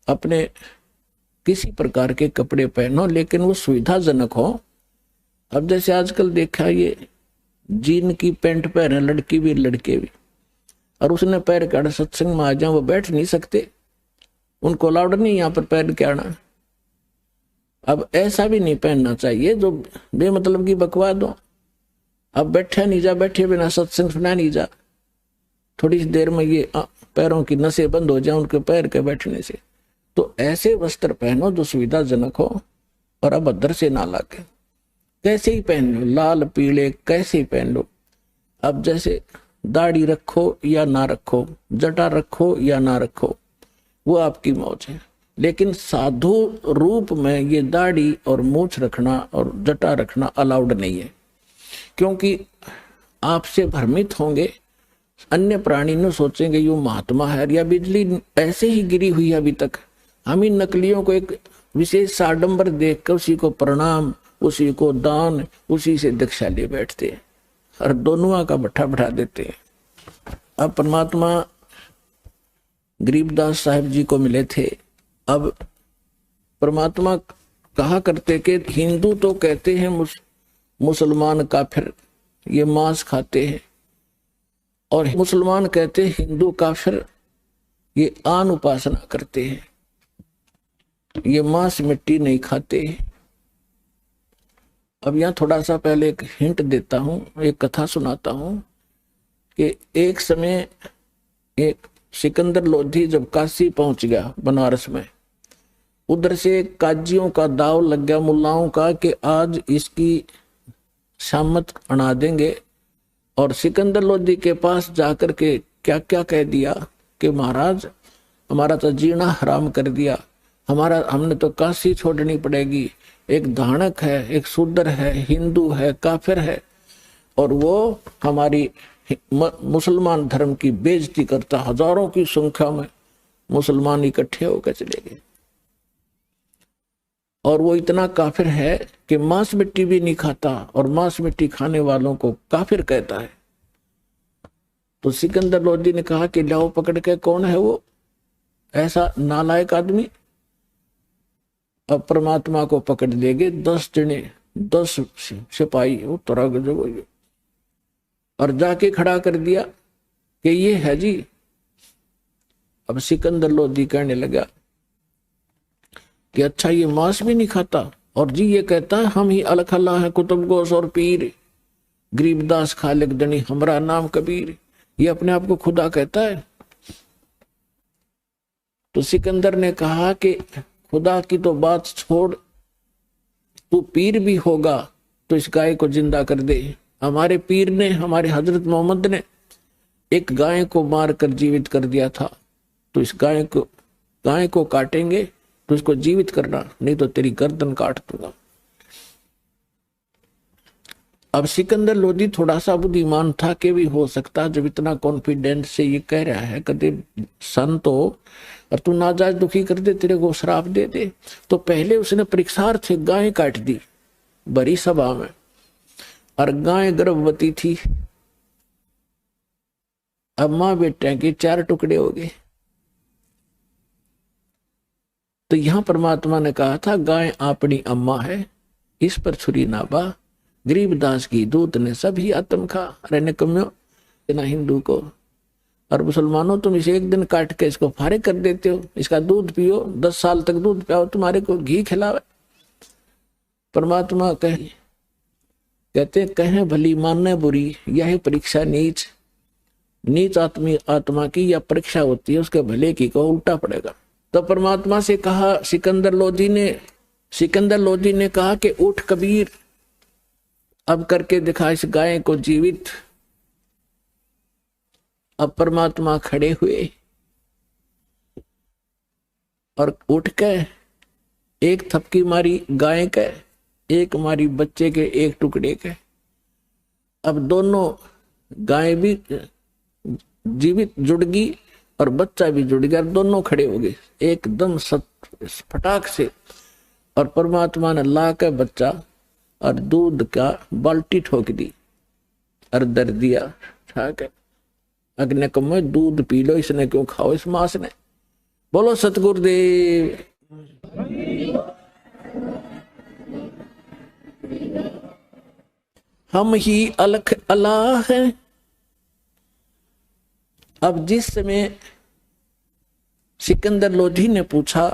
अपने किसी प्रकार के कपड़े पहनो, लेकिन वो सुविधाजनक हो। अब जैसे आजकल देखा, ये जीन की पैंट पहने लड़की भी लड़के भी, और उसने पैर के आड़ा सत्संग में आ जाए, वो बैठ नहीं सकते, उनको अलाउड नहीं यहाँ पर पैर के आना। अब ऐसा भी नहीं पहनना चाहिए जो बेमतलब की बकवाद हो। अब बैठे नहीं जा, बैठे बिना सत्संग सुना नहीं जा, थोड़ी देर में ये पैरों की नसें बंद हो जाए उनके पैर के बैठने से। तो ऐसे वस्त्र पहनो जो सुविधाजनक हो और अभद्र से ना लगे। कैसे ही पहन लो, लाल पीले कैसे ही पहन लो। अब जैसे दाढ़ी रखो या ना रखो, जटा रखो या ना रखो, वो आपकी मौज है। लेकिन साधु रूप में ये दाढ़ी और मूछ रखना और जटा रखना अलाउड नहीं है, क्योंकि आपसे भ्रमित होंगे। अन्य प्राणी न सोचेंगे यू महात्मा है, या बिजली ऐसे ही गिरी हुई है अभी तक। हम इन नकलियों को एक विशेष साडंबर देखकर उसी को प्रणाम, उसी को दान, उसी से दीक्षा ले बैठते हैं और दोनों का भट्ठा बैठा देते हैं। अब परमात्मा गरीबदास साहिब जी को मिले थे। अब परमात्मा कहा करते कि हिंदू तो कहते हैं मुसलमान काफिर, ये मांस खाते हैं, और मुसलमान कहते हैं हिंदू काफिर, ये आन उपासना करते हैं, ये मांस मिट्टी नहीं खाते। अब यहाँ थोड़ा सा पहले एक हिंट देता हूँ, एक कथा सुनाता हूँ कि एक समय एक सिकंदर लोधी जब काशी पहुंच गया बनारस में, उधर से काजियों का दाव लग गया, मुल्लाओं का, कि आज इसकी शामत अड़ा देंगे। और सिकंदर लोधी के पास जाकर के क्या क्या कह दिया कि महाराज हमारा तो जीना हराम कर दिया, हमने तो काशी छोड़नी पड़ेगी। एक धानक है, एक शूद्र है, हिंदू है, काफिर है, और वो हमारी मुसलमान धर्म की बेइज्जती करता हजारों की संख्या में, मुसलमान इकट्ठे होकर चले गए। और वो इतना काफिर है कि मांस मिट्टी भी नहीं खाता और मांस मिट्टी खाने वालों को काफिर कहता है। तो सिकंदर लोदी ने कहा कि लाओ पकड़ के, कौन है वो ऐसा नालायक आदमी। अब परमात्मा को पकड़ देंगे 10 जने, 10 सिपाही उतरा गजब, और जाके खड़ा कर दिया कि ये है जी। अब सिकंदर लोदी कहने लगा कि अच्छा ये मांस भी नहीं खाता, और जी ये कहता है हम ही अलख अल्लाह है, कुतुब गोस और पीर, गरीबदास खालिक दनी हमरा नाम कबीर, ये अपने आप को खुदा कहता है। तो सिकंदर ने कहा कि खुदा की तो बात छोड़, तू पीर भी होगा तो इस गाय को जिंदा कर दे। हमारे पीर ने, हमारे हजरत मोहम्मद ने एक गाय को मार कर जीवित कर दिया था, तो इस गाय को काटेंगे तो इसको जीवित करना, नहीं तो तेरी गर्दन काट दूंगा। अब सिकंदर लोदी थोड़ा सा बुद्धिमान था कि भी हो सकता, जब इतना कॉन्फिडेंस से ये कह रहा है कदे संत हो और तू नाजायज दुखी कर दे, तेरे को श्राप दे दे। तो पहले उसने परीक्षार्थ गाय काट दी बड़ी सभा में, और गाय गर्भवती थी। अब मां बेटे के 4 टुकड़े हो गए। तो यहां परमात्मा ने कहा था गाय अपनी अम्मा है, इस पर छुरी ना बा, गरीबदास की दूध ने सभी आत्म खा। अरे निकम्यो ना हिंदू को और मुसलमानों, तुम इसे एक दिन काट के इसको फारे कर देते हो, इसका दूध पियो, 10 साल तक दूध पियाओ, तुम्हारे को घी खिलावे। परमात्मा कहते कहें भली मानने बुरी, यह परीक्षा नीच आत्मा की या परीक्षा होती है, उसके भले की को उल्टा पड़ेगा। तो परमात्मा से कहा सिकंदर लोदी ने कहा कि उठ कबीर, अब करके दिखा इस गाय को जीवित। अब परमात्मा खड़े हुए और उठ के एक थपकी मारी गाय के, एक मारी बच्चे के एक टुकड़े के। अब दोनों गाय भी जीवित जुड़ गई और बच्चा भी जुड़ गया, दोनों खड़े हो गए एकदम फटाक से। और परमात्मा ने ला के बच्चा और दूध का बाल्टी ठोक दी और दर दिया, ठाक अग्नि को मैं दूध पी लो, इसने क्यों खाओ इस मांस ने। बोलो सतगुरुदेव। हम ही अलख अल्लाह है। अब जिस समय सिकंदर लोधी ने पूछा,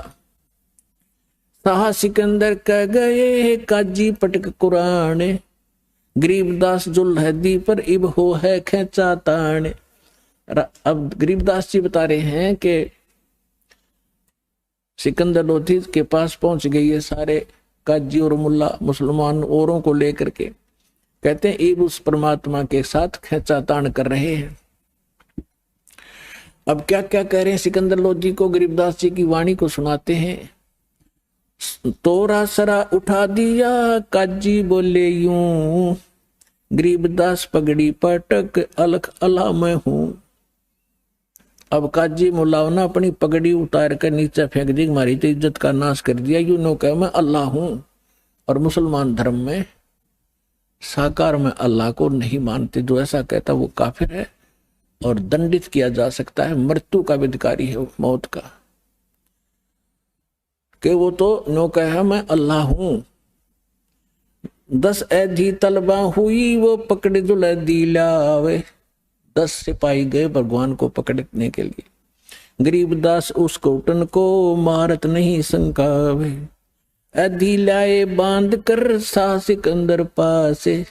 साहा सिकंदर कह गए काजी पटक कुरान, गरीबदास जुल्हदी पर इब हो है खेचा तान। अब गरीबदास जी बता रहे हैं कि सिकंदर लोधी के पास पहुंच गई है सारे काजी और मुल्ला मुसलमान औरों को लेकर के, कहते हैं इब उस परमात्मा के साथ खेचा तान कर रहे हैं। अब क्या क्या कह रहे हैं सिकंदर लोधी को, गरीबदास जी की वाणी को सुनाते हैं। तोरा सरा उठा दिया काजी बोले यूं, गरीबदास पगड़ी पटक अलख अला मैं हूं। अब काजी मुल्लाओं ने अपनी पगड़ी उतार कर नीचे फेंक दी, हमारी तो इज्जत का नाश कर दिया, यूं नो कह मैं अल्लाह हूं। और मुसलमान धर्म में साकार में अल्लाह को नहीं मानते, जो ऐसा कहता वो काफिर है और दंडित किया जा सकता है, मृत्यु का भी अधिकारी है, मौत का। कि वो तो नो कहा मैं अल्लाह हूं। 10 ऐधी तलबा हुई वो पकड़ जुल दिलावे, 10 सिपाही गए भगवान को पकड़ने के लिए। गरीबदास उस कोटन को मारत नहीं संकावे, ऐधी लाए बांध कर सा सिकंदर पासे।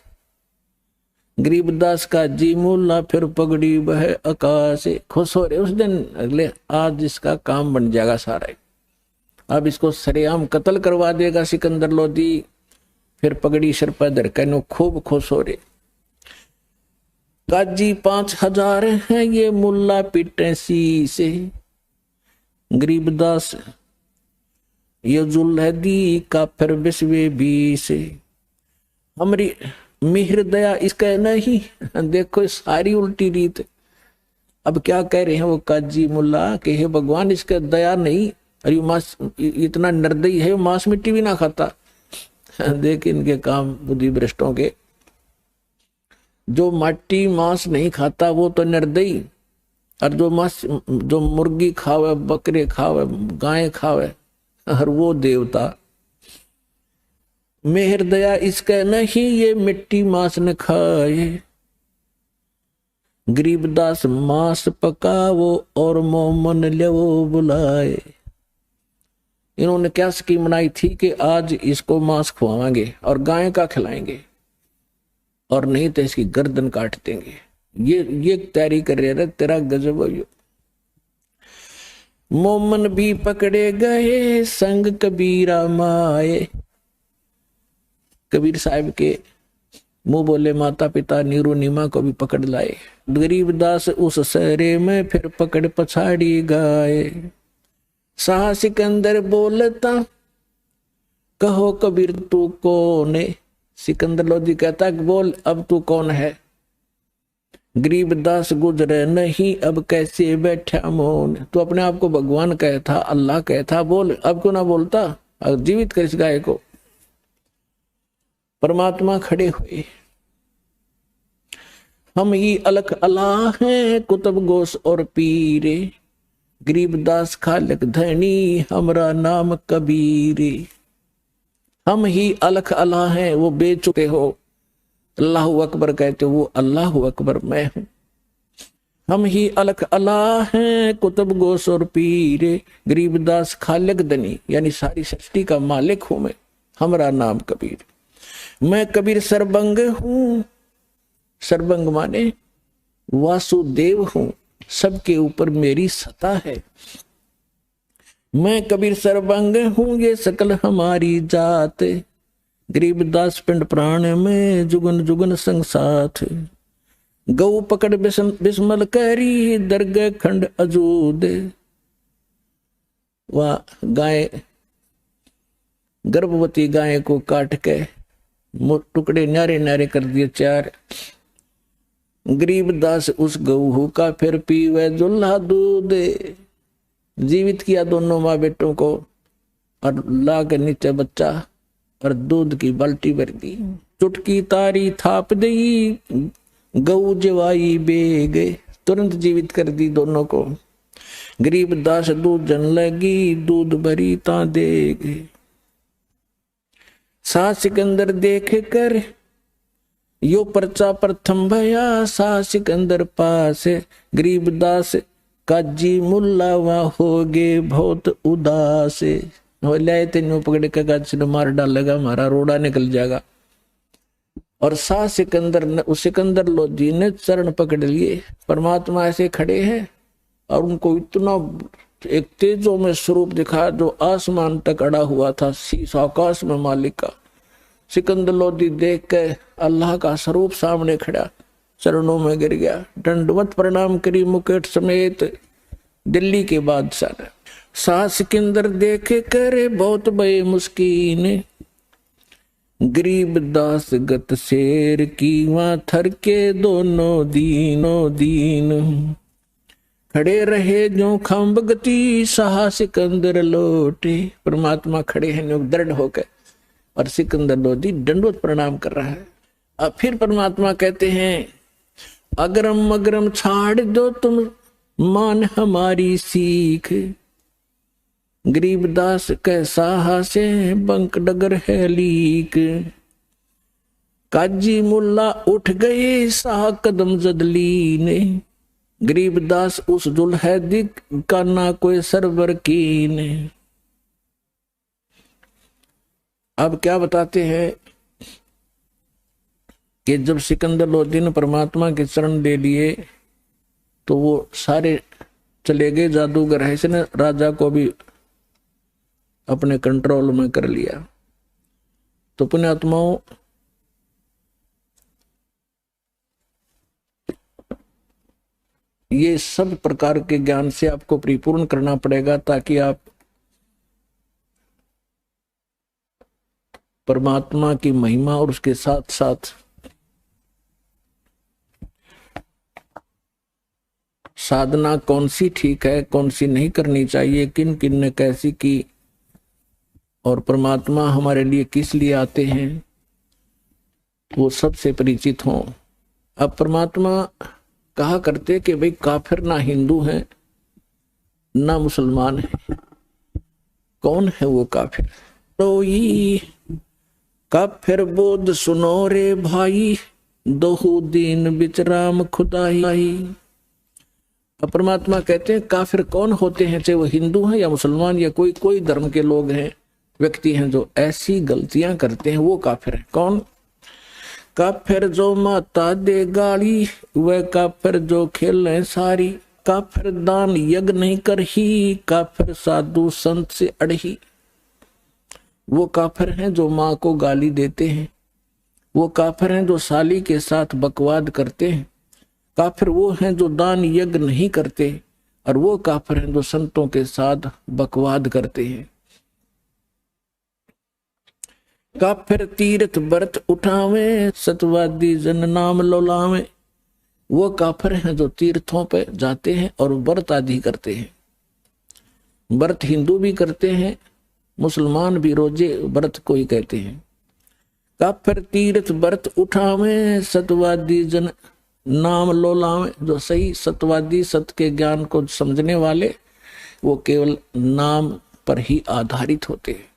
गरीबदास का जी मुल्ला फिर पगड़ी बह आकाश। खुश हो रहे उस दिन, अगले आज इसका काम बन जाएगा सारा, अब इसको सरेआम कत्ल करवा देगा सिकंदर लोधी। फिर पगड़ी सर पर धर कर खूब खुश हो रहे। काजी 5000 हैं ये मुल्ला पिटे सी से, गरीबदास ये जुल्हदी का फिर बिस्वे बी से। हमारी मिहर दया इसका नहीं, देखो सारी उल्टी रीत। अब क्या कह रहे हैं वो काजी मुल्ला कि हे भगवान इसका दया नहीं, अरे मांस इतना निर्दयी है, मांस मिट्टी भी ना खाता। देख इनके काम बुद्धि भ्रष्टों के, जो माटी मांस नहीं खाता वो तो निर्दयी, और जो मांस जो मुर्गी खावे, बकरे खावे, गाय खावे, और वो देवता। मेहर दया इसका नहीं, ये मिट्टी मांस न खाए। गरीबदास मांस पकावो और मोमन लो बुलाए। इन्होंने क्या स्कीम बनाई थी कि आज इसको मांस खवाएंगे और गाय का खिलाएंगे, और नहीं तो इसकी गर्दन काट देंगे। ये तैयारी कर रहे थे। तेरा गजब हो। मोमन भी पकड़े गए संग कबीरा माए। कबीर साहब के मुंह बोले माता पिता नीरू नीमा को भी पकड़ लाए। गरीबदास उस सहरे में फिर पकड़ पछाड़ी गाए। शाह सिकंदर बोलता कहो कबीर तू कौन है। सिकंदर लोधी कहता बोल अब तू कौन है। गरीबदास गुजरे नहीं अब कैसे बैठा मौन। तू अपने आप को भगवान कहता, अल्लाह कहता, बोल अब क्यों ना बोलता। जीवित कर इस गाय को। परमात्मा खड़े हुए। हम ही अलख अल्लाह हैं कुतुब गोस और पीरे। गरीबदास खालक धनी हमरा नाम कबीरे। हम ही अलख अल्लाह हैं, वो बेच चुके हो। अल्लाह अकबर कहते हो, वो अल्लाह अकबर मैं हूं। हम ही अलख अल्लाह हैं कुतुब गोस और पीरे। गरीबदास खालक धनी यानी सारी सृष्टि का मालिक हूं मैं। हमरा नाम कबीर। मैं कबीर सर्वंग हूं। सर्वंग माने वासुदेव हूं, सबके ऊपर मेरी सत्ता है। मैं कबीर सर्वंग हूं, ये सकल हमारी जात। गरीबदास पिंड प्राण में जुगन जुगन संग साथ। गौ पकड़ बिस्मल करी दरगह खंड अजूद। वह गाय गर्भवती गाय को काट के टुकड़े न्यारे न्यारे कर दिए चार। गरीबदास उस गऊ का फिर पीवे जुल्हा दूध। जीवित किया दोनों माँ बेटों को और ला के नीचे बच्चा और दूध की बाल्टी भर दी। चुटकी तारी थाप दी गऊ जवाई बेगे। तुरंत जीवित कर दी दोनों को। गरीबदास दूध जन लगी दूध भरी ता देगे। शाह सिकंदर देख कर यो पर्चा प्रथम भया। शाह सिकंदर पास गरीबदास काजी मुल्ला वहां हो गए बहुत उदास। ले तेन पकड़ के गाज मार डालेगा, हमारा रोड़ा निकल जाएगा। और शाह सिकंदर लोधी ने चरण पकड़ लिए। परमात्मा ऐसे खड़े हैं और उनको इतना एक तेजों में स्वरूप दिखाया जो आसमान तक अड़ा हुआ था, शीश आकाश में मालिक का। सिकंदर लोधी देख के अल्लाह का स्वरूप सामने खड़ा, चरणों में गिर गया, दंडवत प्रणाम करी मुकुट समेत। दिल्ली के बादशाह शाह सिकंदर देखे करे बहुत बड़े मुस्कीन। गरीबदास गत शेर की वहां थर के दोनों दीन। खड़े रहे जो खम्ब गति शाह सिकंदर लोटे। परमात्मा खड़े हैं दृढ़ होकर और सिकंदर लोधी दंडवत प्रणाम कर रहा है। अब फिर परमात्मा कहते हैं अगरम मगरम छाड़ दो तुम मान हमारी सीख। गरीबदास कैसा से बंक डगर है लीक। काजी मुल्ला उठ गए शाह कदम जदली ने। गरीबदास उस जुल्हैदी का ना कोई सरवर कीन। अब क्या बताते हैं कि जब सिकंदर लोधी ने परमात्मा के चरण ले लिए तो वो सारे चले गए जादूगर है। इसने राजा को भी अपने कंट्रोल में कर लिया। तो पुण्यात्माओं ये सब प्रकार के ज्ञान से आपको परिपूर्ण करना पड़ेगा ताकि आप परमात्मा की महिमा और उसके साथ साथ साधना कौन सी ठीक है, कौन सी नहीं करनी चाहिए, किन किन ने कैसी की, और परमात्मा हमारे लिए किस लिए आते हैं, वो सबसे परिचित हों। अब परमात्मा कहा करते कि भाई काफिर ना हिंदू हैं ना मुसलमान है। कौन है वो काफिर? तो ये काफिर बोध सुनो रे भाई, दोहू दीन बिचराम खुदाई। अब परमात्मा कहते हैं काफिर कौन होते हैं, चाहे वो हिंदू हैं या मुसलमान या कोई धर्म के लोग हैं, व्यक्ति हैं जो ऐसी गलतियां करते हैं, वो काफिर है। कौन? काफिर जो माता दे गाली, वह काफिर जो खेले सारी, काफिर दान यज्ञ नहीं करही, काफिर साधु संत से अड़ही। वो काफिर हैं जो माँ को गाली देते हैं, वो काफिर हैं जो साली के साथ बकवाद करते हैं, काफिर वो हैं जो दान यज्ञ नहीं करते, और वो काफिर हैं जो संतों के साथ बकवाद करते हैं। काफिर तीर्थ व्रत उठावे, सतवादी जन नाम लोलावे। वो काफिर हैं जो तीर्थों पे जाते हैं और व्रत आदि करते हैं। व्रत हिंदू भी करते हैं, मुसलमान भी रोजे व्रत को ही कहते हैं। काफिर तीर्थ व्रत उठावे, सतवादी जन नाम लोलावे। जो सही सतवादी, सत्य के ज्ञान को समझने वाले, वो केवल नाम पर ही आधारित होते हैं।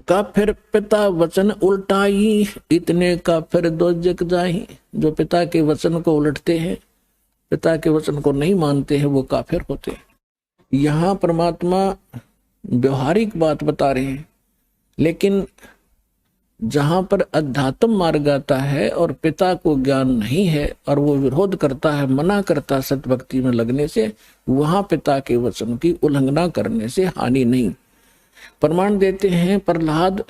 काफिर पिता वचन उल्टाई, इतने काफिर दो जग जाही। जो पिता के वचन को उलटते हैं, पिता के वचन को नहीं मानते हैं, वो काफिर होते हैं। यहाँ परमात्मा व्यवहारिक बात बता रहे हैं, लेकिन जहां पर अध्यात्म मार्ग आता है और पिता को ज्ञान नहीं है और वो विरोध करता है, मना करता है सत्य भक्ति में लगने से, वहां पिता के वचन की उल्लंघना करने से हानि नहीं। प्रमाण देते हैं, प्रहलाद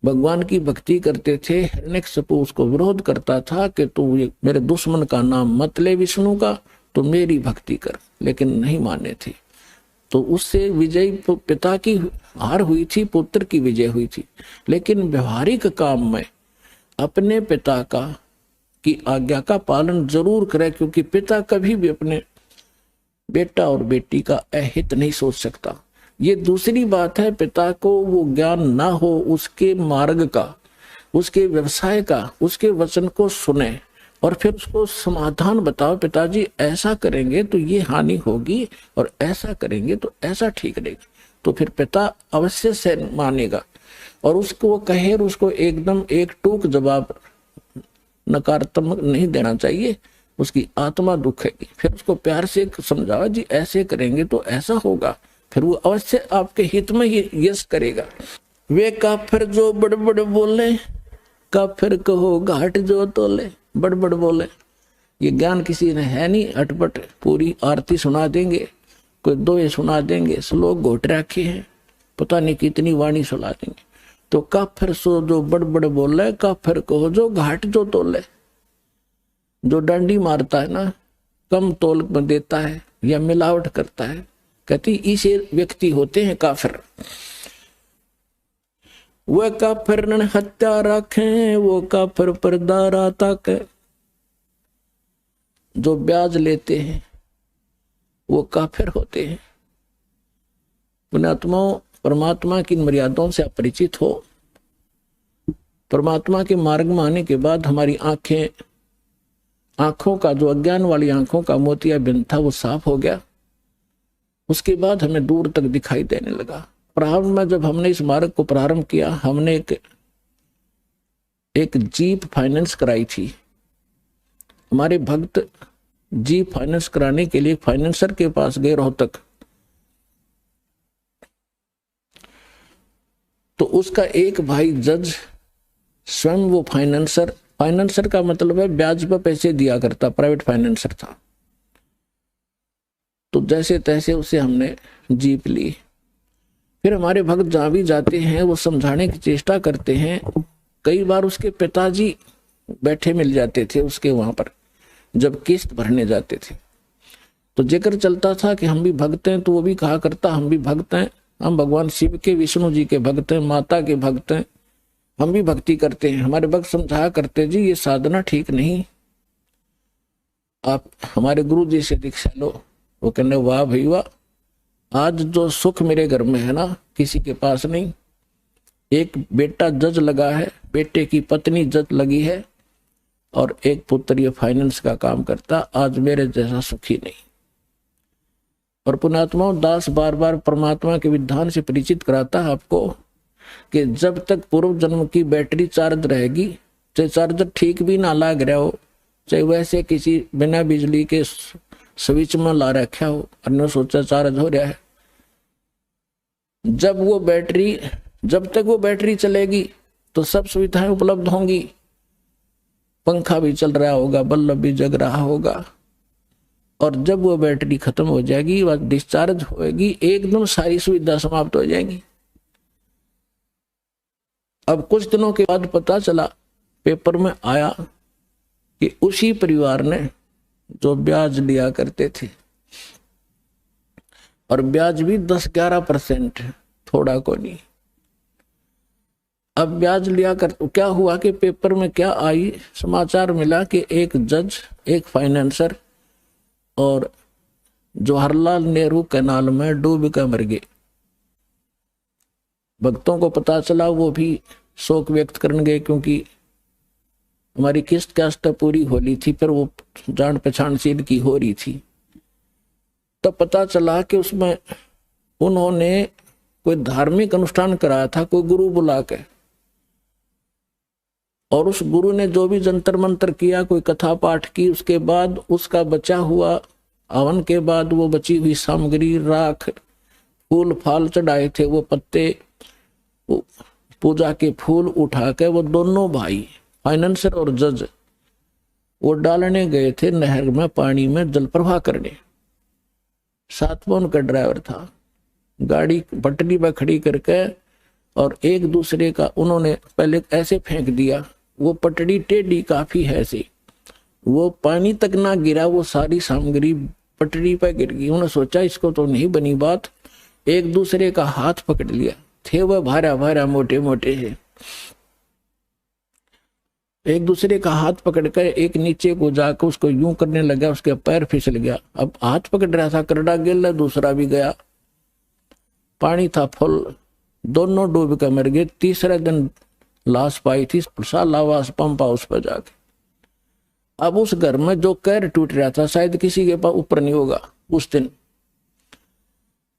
भगवान की भक्ति करते थे, हिरण्यकशिपु उसको विरोध करता था कि तू मेरे दुश्मन का नाम मत ले विष्णु का, तो मेरी भक्ति कर, लेकिन नहीं माने थे। तो उससे विजय पिता की हार हुई थी, पुत्र की विजय हुई थी। लेकिन व्यवहारिक काम में अपने पिता का की आज्ञा का पालन जरूर करे, क्योंकि पिता कभी भी अपने बेटा और बेटी का अहित नहीं सोच सकता। ये दूसरी बात है, पिता को वो ज्ञान ना हो उसके मार्ग का, उसके व्यवसाय का, उसके वचन को सुने और फिर उसको समाधान बताओ, पिताजी ऐसा करेंगे तो ये हानि होगी और ऐसा करेंगे तो ऐसा ठीक रहेगा, तो फिर पिता अवश्य से मानेगा। और उसको वो कहे, उसको एकदम एक टूक जवाब नकारात्मक नहीं देना चाहिए, उसकी आत्मा दुखेगी। फिर उसको प्यार से समझाओ, जी ऐसे करेंगे तो ऐसा होगा, फिर वो अवश्य आपके हित में ही यश करेगा। वे काफिर जो बड़बड़ बोले, काफिर कहो घाट जो तोले। बड़बड़ बोले, ये ज्ञान किसी ने है नहीं, अटपट पूरी आरती सुना देंगे, कोई दोहे सुना देंगे, श्लोक घोट रखे हैं, पता नहीं कितनी वाणी सुना देंगे। तो काफिर सो जो बड़बड़ बोले, काफिर कहो जो घाट जो तोले। जो डंडी मारता है ना, कम तोल में देता है या मिलावट करता है, कहती इसे व्यक्ति होते हैं काफिर। वह काफिर ने हत्या रखे, वो काफिर परदारा तक। जो ब्याज लेते हैं वो काफिर होते हैं। पुण्यात्माओं, परमात्मा की मर्यादाओं से आप परिचित हो। परमात्मा के मार्ग में आने के बाद हमारी आंखों का जो अज्ञान वाली आंखों का मोतियाबिंद था वो साफ हो गया। उसके बाद हमें दूर तक दिखाई देने लगा। प्रारंभ में जब हमने इस मार्ग को प्रारंभ किया, हमने एक जीप फाइनेंस कराई थी। हमारे भक्त जीप फाइनेंस कराने के लिए फाइनेंसर के पास गए रोहतक। तो उसका एक भाई जज स्वयं वो फाइनेंसर का मतलब है ब्याज पर पैसे दिया करता, प्राइवेट फाइनेंसर था। तो जैसे तैसे उसे हमने जीप ली। फिर हमारे भक्त जहां भी जाते हैं वो समझाने की चेष्टा करते हैं। कई बार उसके पिताजी बैठे मिल जाते थे उसके वहां पर जब किस्त भरने जाते थे। तो जिक्र चलता था कि हम भी भक्त हैं, तो वो भी कहा करता हम भी भक्त हैं, हम भगवान शिव के, विष्णु जी के भक्त हैं, माता के भक्त हैं, हम भी भक्ति करते हैं। हमारे भक्त समझाया करते, जी ये साधना ठीक नहीं, आप हमारे गुरु जी से दीक्षा लो। वो कहने वाह भाई वाह, आज जो सुख मेरे घर में है ना किसी के पास नहीं। एक बेटा जज लगा है, बेटे की पत्नी जज लगी है, और एक पुत्र ये फाइनेंस का काम करता, आज मेरे जैसा सुखी नहीं। और पुण्यात्माओं, दास बार बार परमात्मा के विधान से परिचित कराता है आपको कि जब तक पूर्व जन्म की बैटरी चार्ज रहेगी, चाहे चार्जर ठीक भी ना लग रहा हो, चाहे वैसे किसी बिना बिजली के स्विच में ला रखा हो और न सोचा चार्ज हो रहा है, जब तक वो बैटरी चलेगी तो सब सुविधाएं उपलब्ध होंगी। पंखा भी चल रहा होगा, बल्ब भी जग रहा होगा, और जब वो बैटरी खत्म हो जाएगी, वह डिस्चार्ज होएगी, एकदम सारी सुविधा समाप्त हो जाएंगी। अब कुछ दिनों के बाद पता चला, पेपर में आया कि उसी परिवार ने जो ब्याज लिया करते थे, और ब्याज भी 10-11%, थोड़ा को नहीं। अब ब्याज लिया कर क्या हुआ कि पेपर में क्या आई, समाचार मिला कि एक जज, एक फाइनेंसर और जवाहरलाल नेहरू कैनाल में डूब कर मर गए। भक्तों को पता चला, वो भी शोक व्यक्त करने गए, क्योंकि हमारी किस्त कास्ट पूरी हो ली थी, फिर वो जान पहचान सी की हो रही थी। तब पता चला कि उसमें उन्होंने कोई धार्मिक अनुष्ठान कराया था, कोई गुरु बुला के, और उस गुरु ने जो भी जंतर मंत्र किया, कोई कथा पाठ की, उसके बाद उसका बचा हुआ हवन के बाद वो बची हुई सामग्री, राख, फूल फाल चढ़ाए थे, वो पत्ते, वो पूजा के फूल उठा के वो दोनों भाई फाइनेंसर और जज वो डालने गए थे नहर में, पानी में जल प्रवाह करने। साथ में उनका ड्राइवर था। गाड़ी पटरी पर खड़ी करके और एक दूसरे का उन्होंने पहले ऐसे फेंक दिया, वो पटड़ी टेढ़ी काफी है ऐसे, वो पानी तक ना गिरा, वो सारी सामग्री पटड़ी पर गिर गई। उन्होंने सोचा इसको तो नहीं बनी बात, एक दूसरे का हाथ पकड़ लिया, थे वह भारा भारा मोटे मोटे है, एक दूसरे का हाथ पकड़कर एक नीचे को जाकर उसको यूं करने लगा, उसके पैर फिसल गया। अब हाथ पकड़ रहा था, करड़ा गिर, दूसरा भी गया, पानी था फुल, दोनों डूब कर मर गए। तीसरे दिन लाश पाई थी सालावास पंप हाउस पर जाके। अब उस घर में जो कैर टूट रहा था, शायद किसी के पास ऊपर नहीं होगा उस दिन।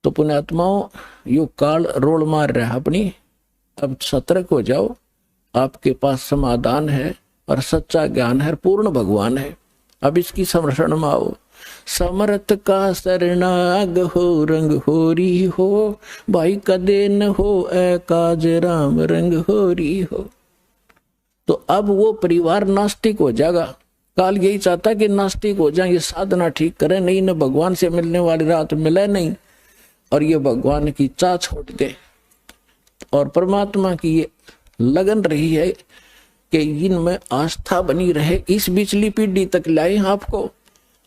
तो पुण्यात्माओं, यो काल रोल मार रहा है अपनी, अब सतर्क हो जाओ, आपके पास समाधान है और सच्चा ज्ञान है, पूर्ण भगवान है। अब इसकी संरक्षण में आओ। समर्थ का शरणाग हो, रंग होरी हो, भाई कदे न हो ए काज राम, रंग होरी हो। तो अब वो परिवार नास्तिक हो जाएगा। काल यही चाहता कि नास्तिक हो जाए, ये साधना ठीक करे, नहीं न भगवान से मिलने वाली रात मिले नहीं, और ये भगवान की चाह छोड़ दे। और परमात्मा की ये लगन रही है कि इनमें आस्था बनी रहे, इस बिचली पीढ़ी तक लाए आपको।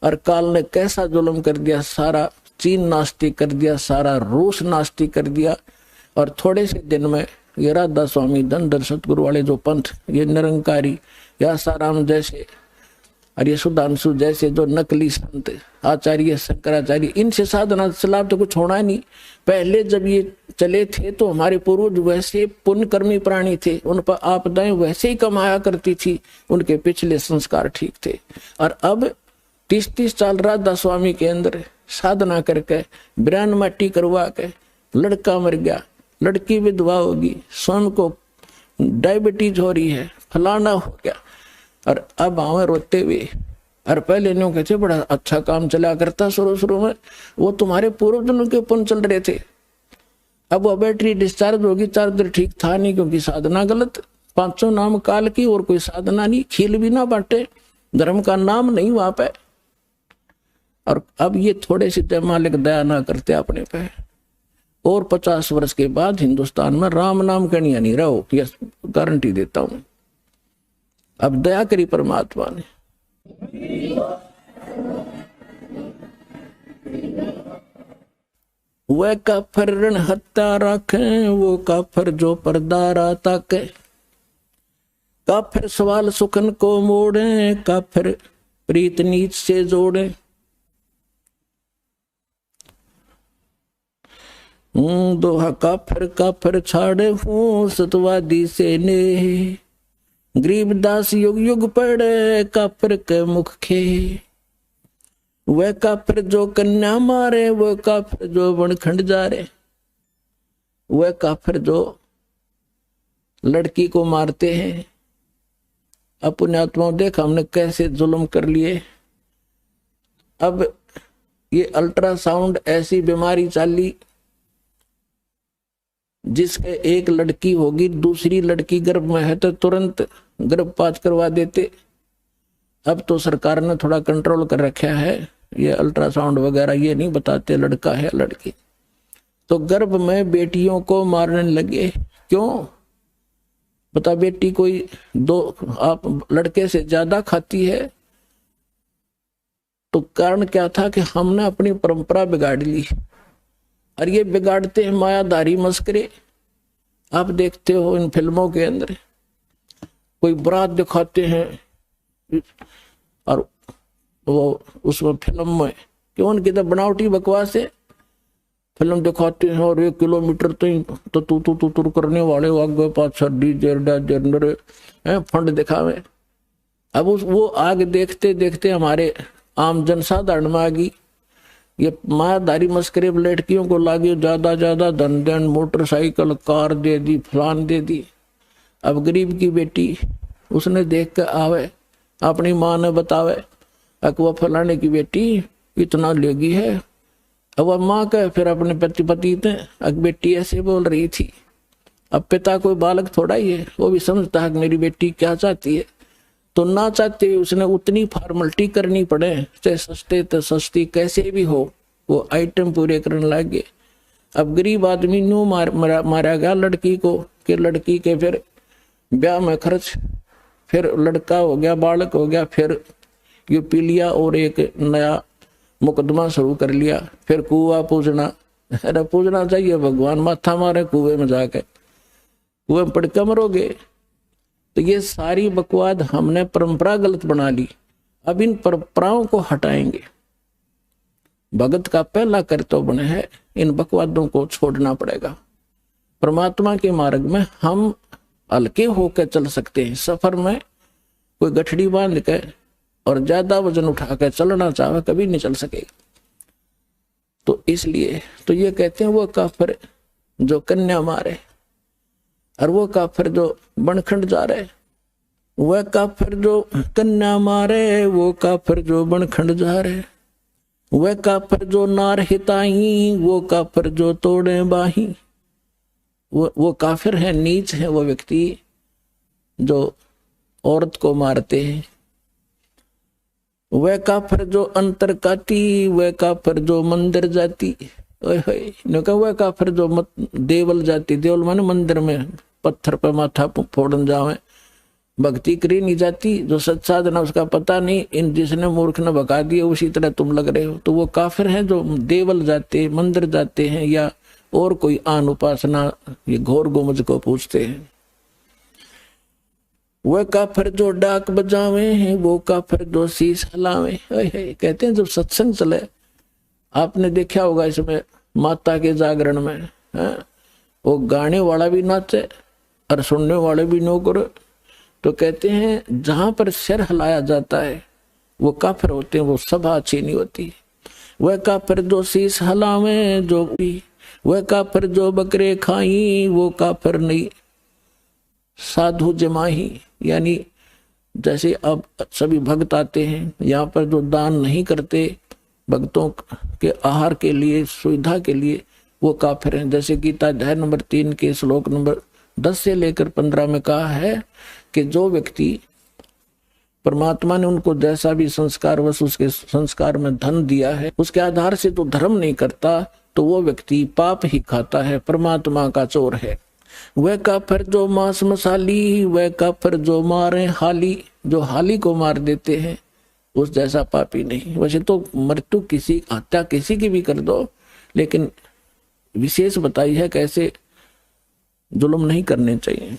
और काल ने कैसा जुल्म कर दिया, सारा चीन नास्तिक कर दिया, सारा रूस नास्तिक कर दिया। और थोड़े से दिन में ये राधा स्वामी, धनधर सतगुरु वाले जो पंथ, ये निरंकारी या साराम जैसे और ये सुधांशु जैसे जो नकली संत आचार्य शंकराचार्य, इनसे साधना से लाभ तो कुछ होना नहीं। पहले जब ये चले थे तो हमारे पूर्वज वैसे पुण्यकर्मी प्राणी थे, उन पर आपदाएं वैसे ही कमाया करती थी, उनके पिछले संस्कार ठीक थे। और अब 30-30 साल राधा स्वामी के अंदर साधना करके ब्रान माटी करवा के लड़का मर गया, लड़की विधवा होगी, स्वयं को डायबिटीज हो रही है, फलाना हो गया, और अब आवे रोते हुए। और पहले न्यू कहते बड़ा अच्छा काम चला करता शुरू में, वो तुम्हारे पूर्व जन्म के पुण्य चल रहे थे। अब वो बैटरी डिस्चार्ज होगी, चार्जर ठीक था नहीं क्योंकि साधना गलत। 500 नाम काल की और कोई साधना नहीं, खील भी ना बांटे, धर्म का नाम नहीं वहां पे। और अब ये थोड़े से जय मालिक दया ना करते अपने पे, और 50 वर्ष के बाद हिंदुस्तान में राम नाम कनिया नहीं रहो, यह गारंटी देता हूं। अब दया करी परमात्मा ने। वह काफर रण हत्या रखे, वो काफर जो परदारा ताके, काफिर सवाल सुखन को मोड़े, काफिर प्रीत नीच से जोड़े। दोहा काफिर छाड़े हूँ सतवादी से ने। गरीबदास युग युग पड़े काफिर के मुख खे। वह काफिर जो कन्या मारे, वह काफिर जो बनखंड जा रे। वह काफिर जो लड़की को मारते हैं। अपने आत्माओं देख हमने कैसे जुल्म कर लिए। अब ये अल्ट्रासाउंड ऐसी बीमारी चाली जिसके एक लड़की होगी, दूसरी लड़की गर्भ में है तो तुरंत गर्भपात करवा देते। अब तो सरकार ने थोड़ा कंट्रोल कर रखा है, ये अल्ट्रासाउंड वगैरह ये नहीं बताते लड़का है लड़की। तो गर्भ में बेटियों को मारने लगे। क्यों? बता, बेटी कोई दो आप लड़के से ज्यादा खाती है। तो कारण क्या था कि हमने अपनी परंपरा बिगाड़ ली। और ये बिगाड़ते हैं मायाधारी मस्करे। आप देखते हो इन फिल्मों के अंदर कोई बारात दिखाते हैं और वो उसमें फिल्म में क्यों उनकी तो बनावटी बकवास है। फिल्म दिखाते हैं और 1 किलोमीटर तो तू करने वाले आगे पाछा डीजे फंड दिखावे। अब वो आग देखते देखते हमारे आम जनसाधारण में आ गई। ये मायाधारी मस्करे लड़कियों को लागे ज्यादा धन मोटरसाइकिल कार दे दी, फलान दे दी। अब गरीब की बेटी उसने देख कर आवे, अपनी माँ ने बतावे अकवा फलाने की बेटी इतना लेगी है। अब वह माँ कहे फिर अपने पति थे बेटी ऐसे बोल रही थी। अब पिता कोई बालक थोड़ा ही है, वो भी समझता है कि मेरी बेटी क्या चाहती है। तो ना चाहते उसने उतनी फॉर्मेलिटी करनी पड़े, चाहे सस्ते तो सस्ती कैसे भी हो, वो आइटम पूरे करने लगे। अब गरीब आदमी न्यू मारा गया लड़की को कि लड़की के फिर ब्याह में खर्च, फिर लड़का हो गया बालक हो गया, फिर ये पी लिया और एक नया मुकदमा शुरू कर लिया। फिर कुआ पूजना, अरे पूजना चाहिए भगवान, माथा मारे कुएं में जाके, कुएं में पड़ के मरोगे। तो ये सारी बकवाद हमने परंपरा गलत बना ली। अब इन परंपराओं को हटाएंगे। भगत का पहला कर्तव्य है इन बकवादों को छोड़ना पड़ेगा। परमात्मा के मार्ग में हम हल्के होकर चल सकते हैं। सफर में कोई गठड़ी बांध के और ज्यादा वजन उठा कर चलना चाहे कभी नहीं चल सकेगा। तो इसलिए तो ये कहते हैं वो काफिर जो कन्या मारे और वो काफिर जो बनखंड जा रहे। वह काफिर जो कन्या मारे, वो काफिर जो बनखंड जा रहे। वह काफिर जो नार हिताई, वो काफिर जो तोड़े बाही। वो काफिर है, नीच है वो व्यक्ति जो औरत को मारते हैं। वह काफिर जो अंतर काटी, वह काफिर जो मंदिर जाती। वह काफिर जो देवल जाती, देवल माने मंदिर में पत्थर पर माथा फोड़न जावे, भक्ति करी नहीं जाती। जो सच साधना उसका पता नहीं, इन जिसने मूर्ख ने भगा दिया उसी तरह तुम लग रहे हो। तो वो काफिर हैं जो देवल जाते, मंदिर जाते हैं या और कोई आन उपासना ये घोर गुमज को पूछते हैं। वह काफिर जो डाक बजावे हैं, वो काफिर जो शीश हलावे। कहते हैं जब सत्संग चले, आपने देखा होगा इसमें माता के जागरण में वो गाने वाला भी नाचे और सुनने वाले भी नो करे। तो कहते हैं जहां पर सिर हिलाया जाता है वो काफिर होते हैं, वो सभा अच्छी नहीं होती। वह काफिर जो शीश हलावे जो भी, वह काफिर जो बकरे खाई, वो काफिर नहीं साधु जमाही। यानी जैसे अब सभी भक्त आते हैं यहाँ पर जो दान नहीं करते भक्तों के आहार के लिए, सुविधा के लिए, वो काफिर हैं। जैसे गीता अध्याय नंबर 3 के श्लोक नंबर 10 से लेकर 15 में कहा है कि जो व्यक्ति परमात्मा ने उनको जैसा भी संस्कार वश उसके संस्कार में धन दिया है उसके आधार से तो धर्म नहीं करता, तो वो व्यक्ति पाप ही खाता है, परमात्मा का चोर है। वह काफिर जो मांस मसाली, वह काफिर जो मारे हाली, जो हाली को मार देते हैं उस जैसा पापी नहीं। वैसे तो मृत्यु किसी हत्या किसी की भी कर दो, लेकिन विशेष बताई है कैसे जुल्म नहीं करने चाहिए।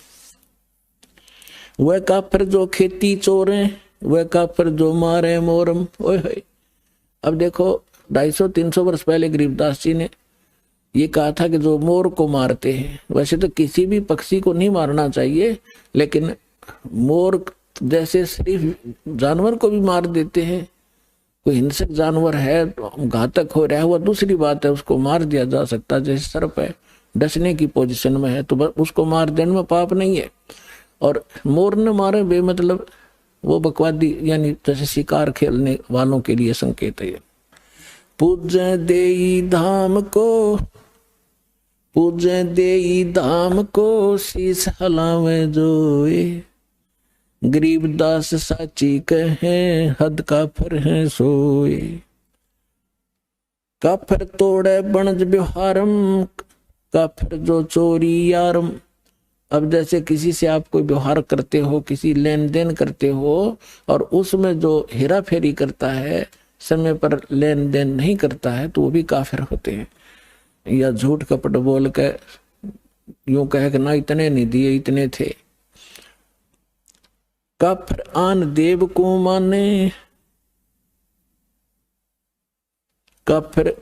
वह काफिर जो खेती चोरे, वह काफिर जो मारे मोरम। ओए होए। अब देखो 250-300 वर्ष पहले गरीबदास जी ने ये कहा था कि जो मोर को मारते हैं, वैसे तो किसी भी पक्षी को नहीं मारना चाहिए, लेकिन मोर जैसे सिर्फ जानवर को भी मार देते हैं। कोई हिंसक जानवर है, घातक हो रहा है, वह दूसरी बात है, उसको मार दिया जा सकता है। जैसे सर्प है, डसने की पोजीशन में है तो उसको मार देने में पाप नहीं है। और मोर न मारे बेमतलब वो बकवादी, यानी जैसे शिकार खेलने वालों के लिए संकेत है। पूजे देई धाम को, पूजे देई धाम को, शीस हलावे जोए। गरीबदास साची कहे, हद काफिर है सोए। काफिर तोड़े बनज व्यवहारम, काफिर जो चोरी यारम। अब जैसे किसी से आप कोई व्यवहार करते हो, किसी लेन देन करते हो, और उसमें जो हेरा फेरी करता है, समय पर लेन देन नहीं करता है, तो वो भी काफिर होते हैं। या झूठ कपट बोल के यूं कहे कि ना इतने नहीं दिए, इतने थे। काफिर आन देव को माने, काफिर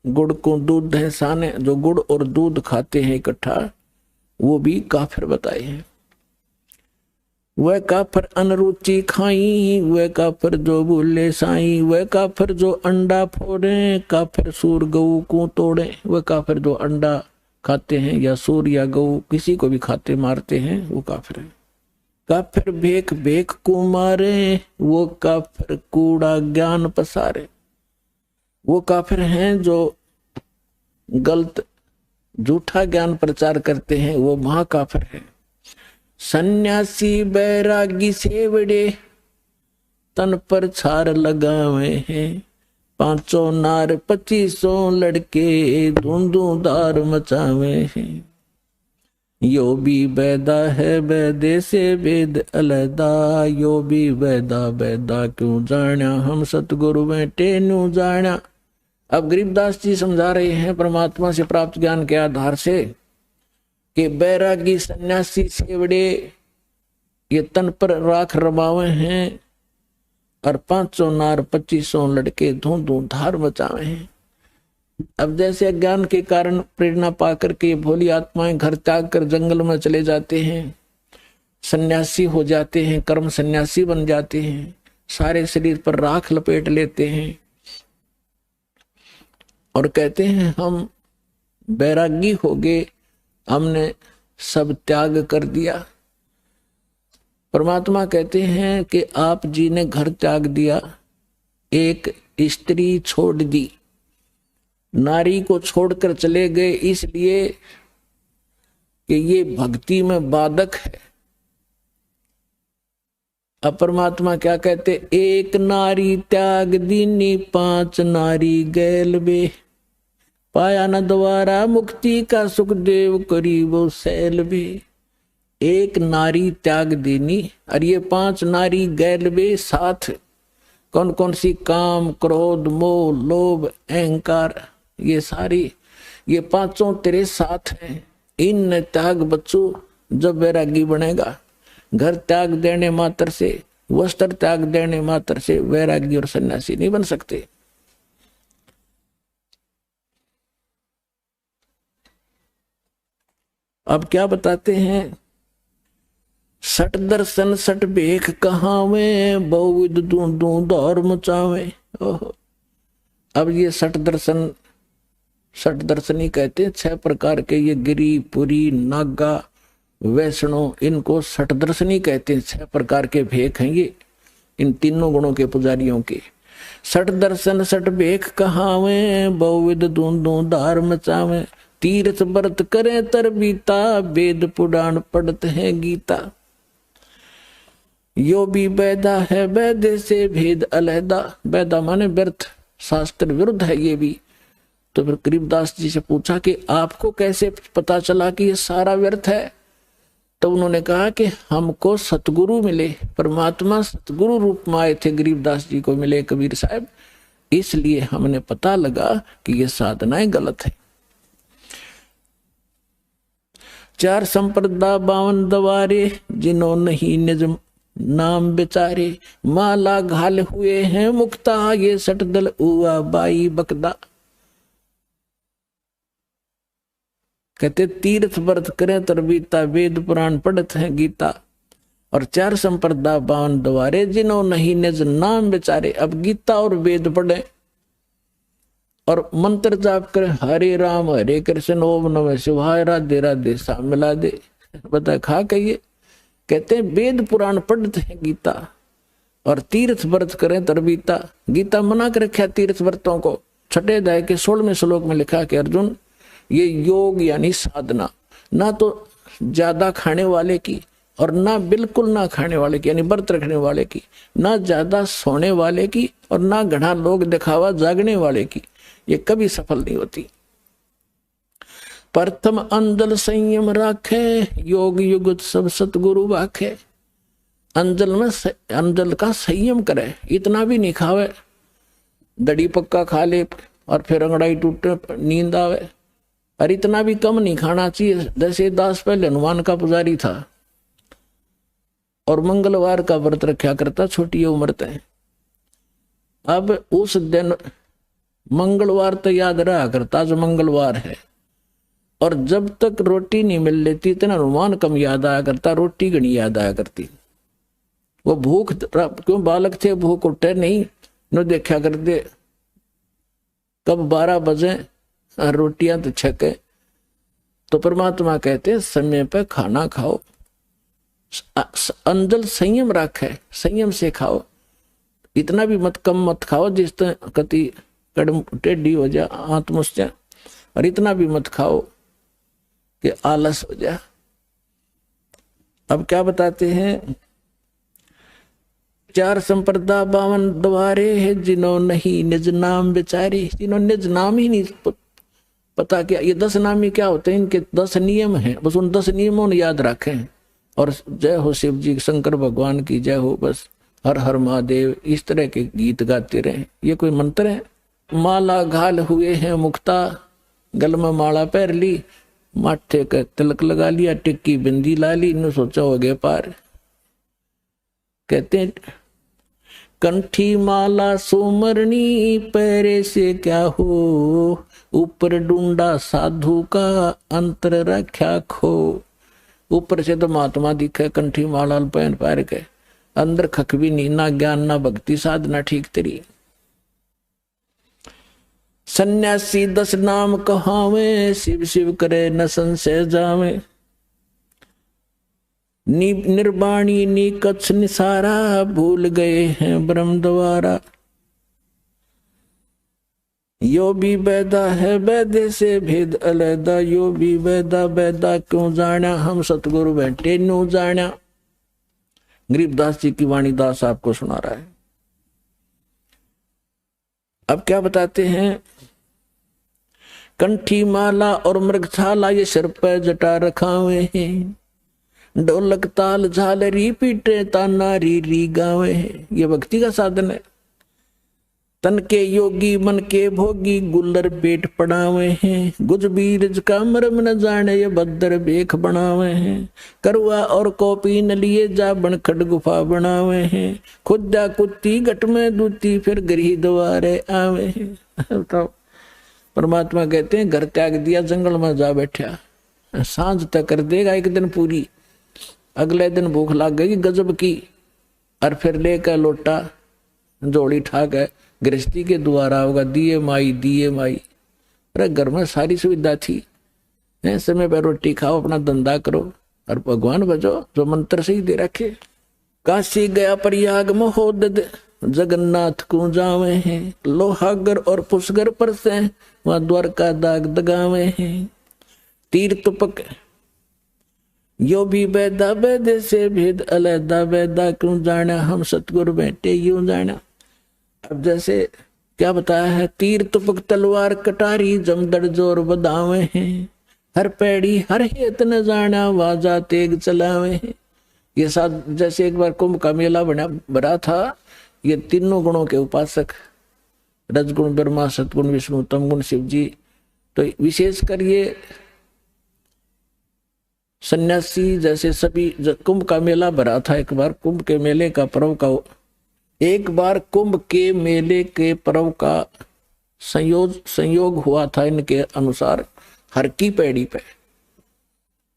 गुड़ को दूध है साने। जो गुड़ और दूध खाते हैं इकट्ठा, वो भी काफिर बताए हैं। वह काफिर अनरुचि खाई, वह काफिर जो भूले साई। वह काफिर जो अंडा फोड़े, काफिर सूर गऊ को तोड़े। वह काफिर जो अंडा खाते हैं, या सूर या गऊ किसी को भी खाते मारते हैं, वो काफिर है। काफिर भेक भेक को मारे, वो काफिर कूड़ा ज्ञान पसारे। वो काफिर हैं जो गलत झूठा ज्ञान प्रचार करते हैं, वो महाकाफिर है। सन्यासी बैरागी सेवड़े, तन पर छार लगावे हैं। 500 नार 2500 लड़के, धुंधुदार मचावे हैं। यो भी बैदा है बैदे से वेद अलहदा। यो भी बैदा बैदा क्यों जाना, हम सतगुरु बैठे न्यू जाना। अब गरीबदास जी समझा रहे हैं परमात्मा से प्राप्त ज्ञान के आधार से कि बैरागी सन्यासी सेवड़े ये तन पर राख रमावे हैं, और 500 नार 2500 लड़के धूं धूं धार मचावे हैं। अब जैसे अज्ञान के कारण प्रेरणा पाकर के भोली आत्माएं घर त्याग कर जंगल में चले जाते हैं, सन्यासी हो जाते हैं, कर्म सन्यासी बन जाते हैं, सारे शरीर पर राख लपेट लेते हैं और कहते हैं हम बैरागी हो गए, हमने सब त्याग कर दिया। परमात्मा कहते हैं कि आप जी ने घर त्याग दिया, एक स्त्री छोड़ दी, नारी को छोड़कर चले गए, इसलिए कि ये भक्ति में बाधक है। अब परमात्मा क्या कहते, एक नारी त्याग दीनी 5 नारी गैल बे। पाया न द्वारा मुक्ति का सुखदेव करीबो सैल बे। एक नारी त्याग देनी और ये 5 नारी गैल बे साथ। कौन कौन सी? काम, क्रोध, मोह, लोभ, अहंकार, ये सारी, ये 5 तेरे साथ हैं। इन त्याग बच्चों जब वैरागी बनेगा। घर त्याग देने मात्र से, वस्त्र त्याग देने मात्र से वैरागी और सन्यासी नहीं बन सकते। अब क्या बताते हैं, सट दर्शन सट भेख कहावे, बहुविध दूं दौर मचावे। ओहो, अब ये सट दर्शनी कहते हैं 6 प्रकार के, ये गिरी, पुरी, नागा, वैष्णो, इनको सट दर्शनी कहते हैं। 6 प्रकार के भेख हैं ये, इन तीनों गुणों के पुजारियों के। सट दर्शन सट भेख कहावे, बहुविध दूं धार मचावे। तीर्थ व्रत करे तर बीता, वेद पुराण पढ़ते हैं गीता। यो भी बैदा है बैदे से भेद अलहदा। बैदा माने व्यर्थ, शास्त्र विरुद्ध है ये भी। तो फिर गरीबदास जी से पूछा कि आपको कैसे पता चला कि ये सारा व्यर्थ है? तो उन्होंने कहा कि हमको सतगुरु मिले, परमात्मा सतगुरु रूप में आए थे, गरीबदास जी को मिले कबीर साहब, इसलिए हमने पता लगा कि ये साधनाएं गलत है। 4 संप्रदा 52 दवारे, जिन्हों नहीं निज नाम बेचारे, माला घाल हुए हैं मुक्ता, ये सटदल उआ बाई बकदा। कहते तीर्थ व्रत करें तरबीता, वेद पुराण पढ़त है गीता, और 4 संप्रदा 52 द्वारे, जिन्हों नहीं निज नाम बेचारे। अब गीता और वेद पढ़े और मंत्र जाप करे, हरे राम हरे कृष्ण ओम नमः शिवाय राधे राधे सा मिला दे, बता खा कहिए। कहते हैं वेद पुराण पढ़ते हैं गीता और तीर्थ व्रत करें तरबीता। गीता मना कर रखा तीर्थ व्रतों को। 6 अध्याय के 16वें श्लोक में लिखा कि अर्जुन, ये योग यानी साधना, ना तो ज्यादा खाने वाले की और ना बिल्कुल ना खाने वाले की यानी व्रत रखने वाले की, ना ज्यादा सोने वाले की और ना घना लोग दिखावा जागने वाले की, ये कभी सफल नहीं होती। प्रथम अंजल संयम राखे, योग युगत सब सतगुरु वाखे। अंजल का संयम करे, इतना भी नहीं खावे, दड़ी पक्का खा ले और फिर अंगड़ाई टूटे नींद आवे, और इतना भी कम नहीं खाना चाहिए। जैसे दास पहले हनुमान का पुजारी था और मंगलवार का व्रत रखा करता छोटी उम्र तक। अब उस दिन मंगलवार तो याद रहा करता जो मंगलवार है, और जब तक रोटी नहीं मिल लेती इतना हनुमान कम याद आया करता, रोटी घनी याद आया करती। वो भूख क्यों बालक थे, भूख उठे नहीं न देखा करते कब 12 बजे और रोटियां तो छके। तो परमात्मा कहते समय पे खाना खाओ, अंजल संयम रखे, संयम से खाओ, इतना भी मत कम मत खाओ जिस तरह कति कड़म टेढ़ी हो जा आत्मस्या, और इतना भी मत खाओ कि आलस हो जा। अब क्या बताते हैं, 4 संप्रदा 52 द्वारे है, जिन्हों नहीं निज नाम बेचारे। जिन्हों निज नाम ही नहीं पता क्या ये 10 नामी क्या होते हैं, इनके 10 नियम हैं, बस उन 10 नियमों ने याद रखें। और जय हो शिव जी शंकर भगवान की जय हो, बस हर हर महादेव इस तरह के गीत गाते रहे। ये कोई मंत्र है? माला घाल हुए हैं मुक्ता, गल में माला पहन ली, माथे का तिलक लगा लिया, टिक्की बिंदी ला ली, इन्हों सोचा हो गए पार। कहते हैं कंठी माला सुमरनी, पैरे से क्या हो, ऊपर ढूंढा साधु का अंतर रख्या खो। ऊपर से तो महात्मा दिखे कंठी माला पहन पैर के, अंदर खक भी नहीं, ना ज्ञान ना भक्ति साधना ठीक तेरी। सन्यासी 10 नाम कहावे, शिव शिव करे न संशय जावे। निर्वाणी निकच्छ निसारा, भूल गए हैं ब्रह्म द्वारा। यो भी वैदा है वैदे से भेद अलैदा, यो भी वैदा वैदा क्यों जाना, हम सतगुरु बैठे न्यू जाना। गरीबदास जी की वाणी दास आपको सुना रहा है। अब क्या बताते हैं, कंठी माला और मृगछाला ये सिर पर जटा रखा हुए हैं, ढोलक ताल झालरी पीटे ताना री री गावे हैं। ये भक्ति का साधन है। तन के योगी मन के भोगी, गुल्लर पेट पड़ावे हैं, गुज बीरज का मरम न जाने ये बद्दर बेख बनावे हैं। करुआ और कॉपी न लिए जा बनखड़ गुफा बनावे हैं, खुदा कुत्ती घट में दूती फिर गृह द्वारे आवे हैं। तो परमात्मा कहते हैं घर त्याग दिया, जंगल में जा बैठा, सांझ तक कर देगा एक दिन पूरी, अगले दिन भूख लग गई गजब की, और फिर लेकर लोटा जोड़ी ठाक गृहस्थी के द्वारा होगा, दिए माई दिए माई। अरे घर में सारी सुविधा थी, समय पर रोटी खाओ, अपना धंधा करो और भगवान बजो जो मंत्र से ही दे रखे। काशी गया प्रयाग महोदय, जगन्नाथ को जावे हैं, लोहागर और पुष्कर पर से वहां द्वारका दाग दगावे हैं। तीर्थ पक यो भी वैदा वैदे से भेद अलैदा, वैदा क्यों जाना, हम सतगुरु बैठे यूं जाना। अब जैसे क्या बताया है, तीर तुपक तलवार कटारी, जमदड़ जोर बदावे हैं, हर पैड़ी हर हेत न जाना, वाजा तेग चलावे हैं। ये साथ जैसे एक बार कुंभ का मेला बना था, ये तीनों गुणों के उपासक, रजगुण ब्रह्मा, सतगुण विष्णु, तमगुण शिव जी। तो विशेष कर ये सन्यासी जैसे सभी कुंभ का मेला भरा था एक बार, कुंभ के मेले का पर्व का एक बार कुंभ के मेले के पर्व का संयोग हुआ था इनके अनुसार हर की पैड़ी पे।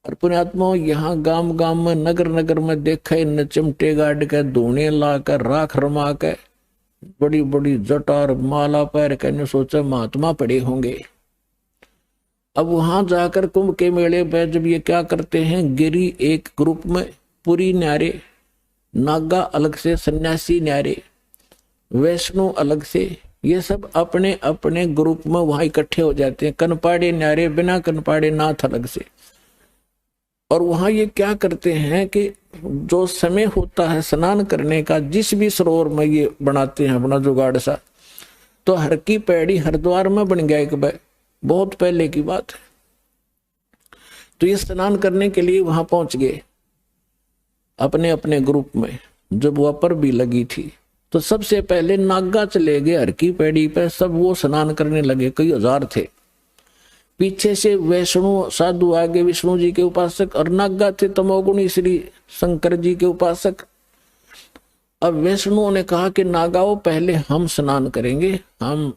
और पुण्यात्मा यहाँ गांव गांव में नगर नगर में देखा इन चिमटे गाड़ के धूने ला कर राख रमा के बड़ी बड़ी जटा और माला पैर के सोचा महात्मा पड़े होंगे। अब वहां जाकर कुंभ के मेले पे जब ये क्या करते हैं, गिरी एक ग्रुप में, पुरी न्यारे, नागा अलग से, सन्यासी न्यारे, वैष्णो अलग से, ये सब अपने अपने ग्रुप में वहां इकट्ठे हो जाते हैं। कनपाड़े न्यारे, बिना कनपाड़े नाथ अलग से। और वहां ये क्या करते हैं कि जो समय होता है स्नान करने का, जिस भी सरोवर में ये बनाते हैं अपना जुगाड़ सा, तो हर की पैड़ी हरिद्वार में बन गया एक बार, बहुत पहले की बात है। तो ये स्नान करने के लिए वहां पहुंच गए अपने अपने ग्रुप में। जब वापर भी लगी थी तो सबसे पहले नागा चले गए हर की पैड़ी पे, सब वो स्नान करने लगे, कई हजार थे। पीछे से वैष्णो साधु आगे विष्णु जी के उपासक, और नागा थे तमोगुणी श्री शंकर जी के उपासक। अब वैष्णु ने कहा कि नागाओं पहले हम स्नान करेंगे, हम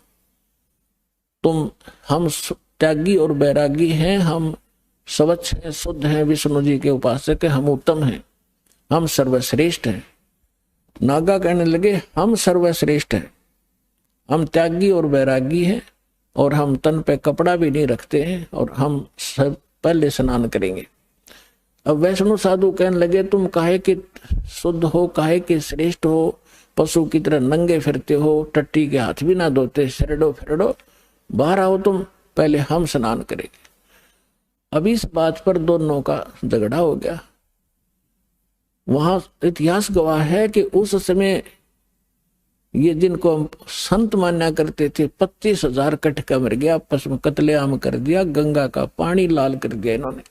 त्यागी और बैरागी हैं, हम स्वच्छ हैं, शुद्ध हैं, विष्णु जी के उपासक हैं, हम उत्तम हैं, हम सर्वश्रेष्ठ हैं। नागा कहने लगे हम सर्वश्रेष्ठ हैं, हम त्यागी और बैरागी हैं, और हम तन पे कपड़ा भी नहीं रखते हैं, और हम सब पहले स्नान करेंगे। अब वैष्णु साधु कहने लगे तुम काहे कि शुद्ध हो, काहे कि श्रेष्ठ हो, पशु की तरह नंगे फिरते हो, टट्टी के हाथ भी ना धोते, शरडो फिरडो, बाहर आओ तुम, पहले हम स्नान करेंगे। अब इस बात पर दोनों का झगड़ा हो गया। वहां इतिहास गवाह है कि उस समय ये जिनको हम संत मान्या करते थे 25,000 कटका मर गया, आपस में कत्लेआम कर दिया, गंगा का पानी लाल कर दिया इन्होंने।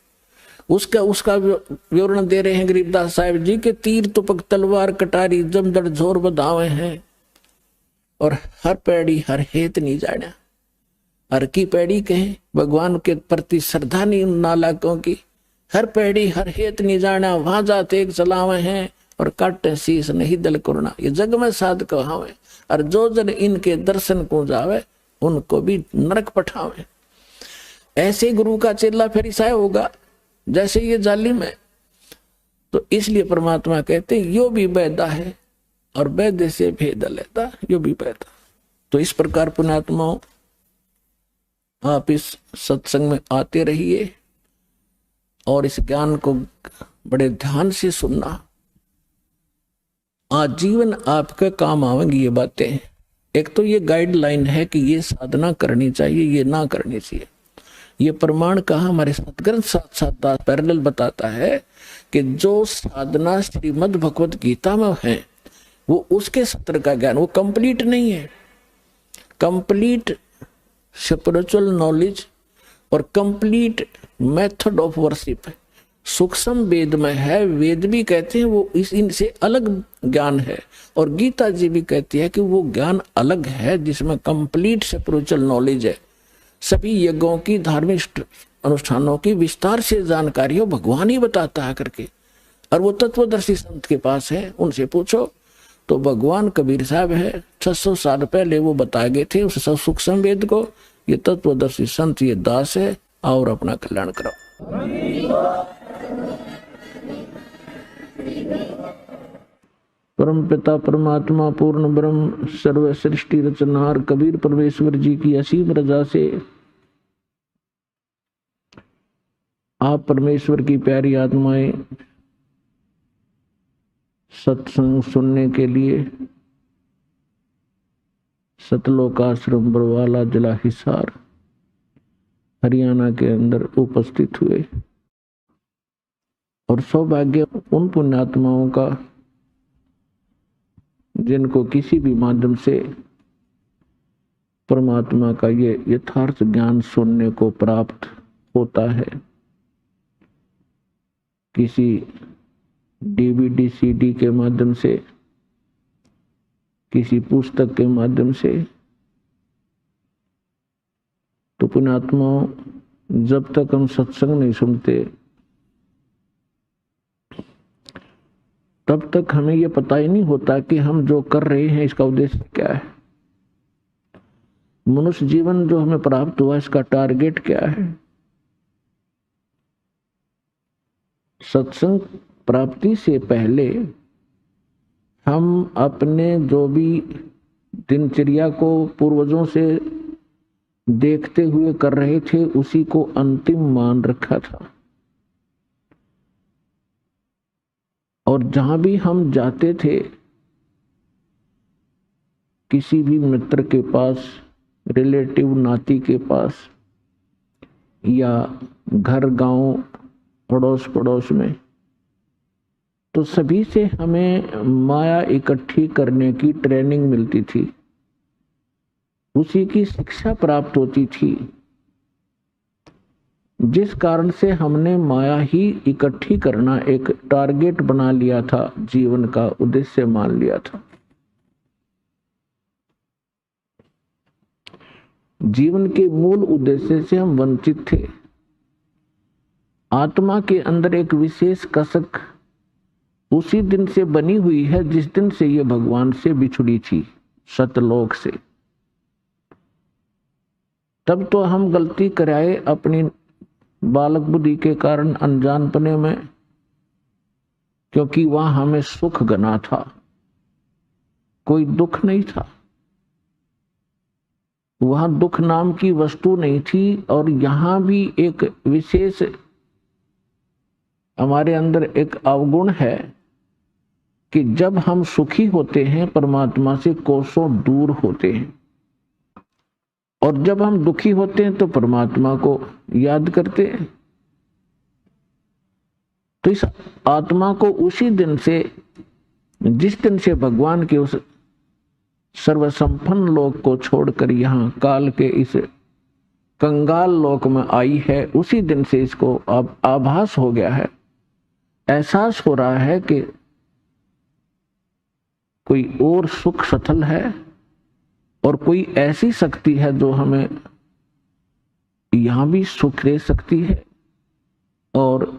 उसका विवरण दे रहे हैं गरीबदास साहिब जी के, तीर तुपक तलवार कटारी जमदड़ जोर बधावे हैं, और हर पैड़ी हर हेत नहीं जाना। हर की पैड़ी कहे भगवान के प्रति श्रद्धा नहीं उन नालाकों की, हर पैड़ी हर हेत नहीं जाना, वहां जाते एक चलावे हैं और काटे शीस नहीं दल करना, ये जग में साध कहावे, और जो जन इनके दर्शन को जावे उनको भी नरक पठावे। ऐसे गुरु का चेला फिर ईसाई होगा जैसे ये जालिम है। तो इसलिए परमात्मा कहते यो भी बैदा है और बैदे से भेद लेता, यो भी बैदा। तो इस प्रकार पुण्यात्माओं आप इस सत्संग में आते रहिए और इस ज्ञान को बड़े ध्यान से सुनना, आजीवन आपके काम आवेंगी ये बातें। एक तो ये गाइडलाइन है कि ये साधना करनी चाहिए, ये ना करनी चाहिए। ये प्रमाण कहा हमारे सतग्रंथ साथ साथ पैरेलल बताता है कि जो साधना श्रीमद् भगवत गीता में है वो उसके सत्र का ज्ञान, वो कंप्लीट नहीं है। कंप्लीट स्पिरिचुअल नॉलेज और कंप्लीट मेथड ऑफ वर्शिप सूक्ष्म वेद में है। वेद भी कहते हैं वो इनसे अलग ज्ञान है, और गीता जी भी कहती है कि वो ज्ञान अलग है जिसमें कंप्लीट स्पिरिचुअल नॉलेज है। सभी यज्ञों की, धार्मिक अनुष्ठानों की विस्तार से जानकारी हो भगवान ही बताता है करके, और वो तत्वदर्शी संत के पास है, उनसे पूछो। तो भगवान कबीर साहब है, 600 साल पहले वो बताए गए थे उस सूक्ष्म वेद को। ये तत्वदर्शी संत, ये दास है, और अपना कल्याण करो। परम पिता परमात्मा पूर्ण ब्रह्म सर्व सृष्टि रचनहार कबीर परमेश्वर जी की असीम रजा से आप परमेश्वर की प्यारी आत्माएं सत्संग सुनने के लिए सतलोक आश्रम बरवाला जिला हिसार हरियाणा के अंदर उपस्थित हुए, और सौभाग्य उन पुण्यात्माओं का जिनको किसी भी माध्यम से परमात्मा का ये यथार्थ ज्ञान सुनने को प्राप्त होता है, किसी डीवीडी सीडी के माध्यम से, किसी पुस्तक के माध्यम से। तो पुण्यात्माओं, जब तक हम सत्संग नहीं सुनते तब तक हमें ये पता ही नहीं होता कि हम जो कर रहे हैं इसका उद्देश्य क्या है। मनुष्य जीवन जो हमें प्राप्त हुआ इसका टारगेट क्या है। सत्संग प्राप्ति से पहले हम अपने जो भी दिनचर्या को पूर्वजों से देखते हुए कर रहे थे उसी को अंतिम मान रखा था। और जहां भी हम जाते थे, किसी भी मित्र के पास, रिलेटिव नाती के पास, या घर गांव पड़ोस पड़ोस में, तो सभी से हमें माया इकट्ठी करने की ट्रेनिंग मिलती थी, उसी की शिक्षा प्राप्त होती थी, जिस कारण से हमने माया ही इकट्ठी करना एक टारगेट बना लिया था, जीवन का उद्देश्य मान लिया था। जीवन के मूल उद्देश्य से हम वंचित थे। आत्मा के अंदर एक विशेष कसक उसी दिन से बनी हुई है जिस दिन से ये भगवान से बिछुड़ी थी, सतलोक से। तब तो हम गलती कराए अपनी बालक बुद्धि के कारण, अनजानपने में, क्योंकि वहां हमें सुख गना था, कोई दुख नहीं था। वहां दुख नाम की वस्तु नहीं थी। और यहां भी एक विशेष हमारे अंदर एक अवगुण है कि जब हम सुखी होते हैं परमात्मा से कोसों दूर होते हैं, और जब हम दुखी होते हैं तो परमात्मा को याद करते हैं। तो इस आत्मा को उसी दिन से, जिस दिन से भगवान के उस सर्वसंपन्न लोक को छोड़कर यहाँ काल के इस कंगाल लोक में आई है, उसी दिन से इसको अब आभास हो गया है, एहसास हो रहा है कि कोई और सुख सथल है और कोई ऐसी शक्ति है जो हमें यहां भी सुख दे सकती है। और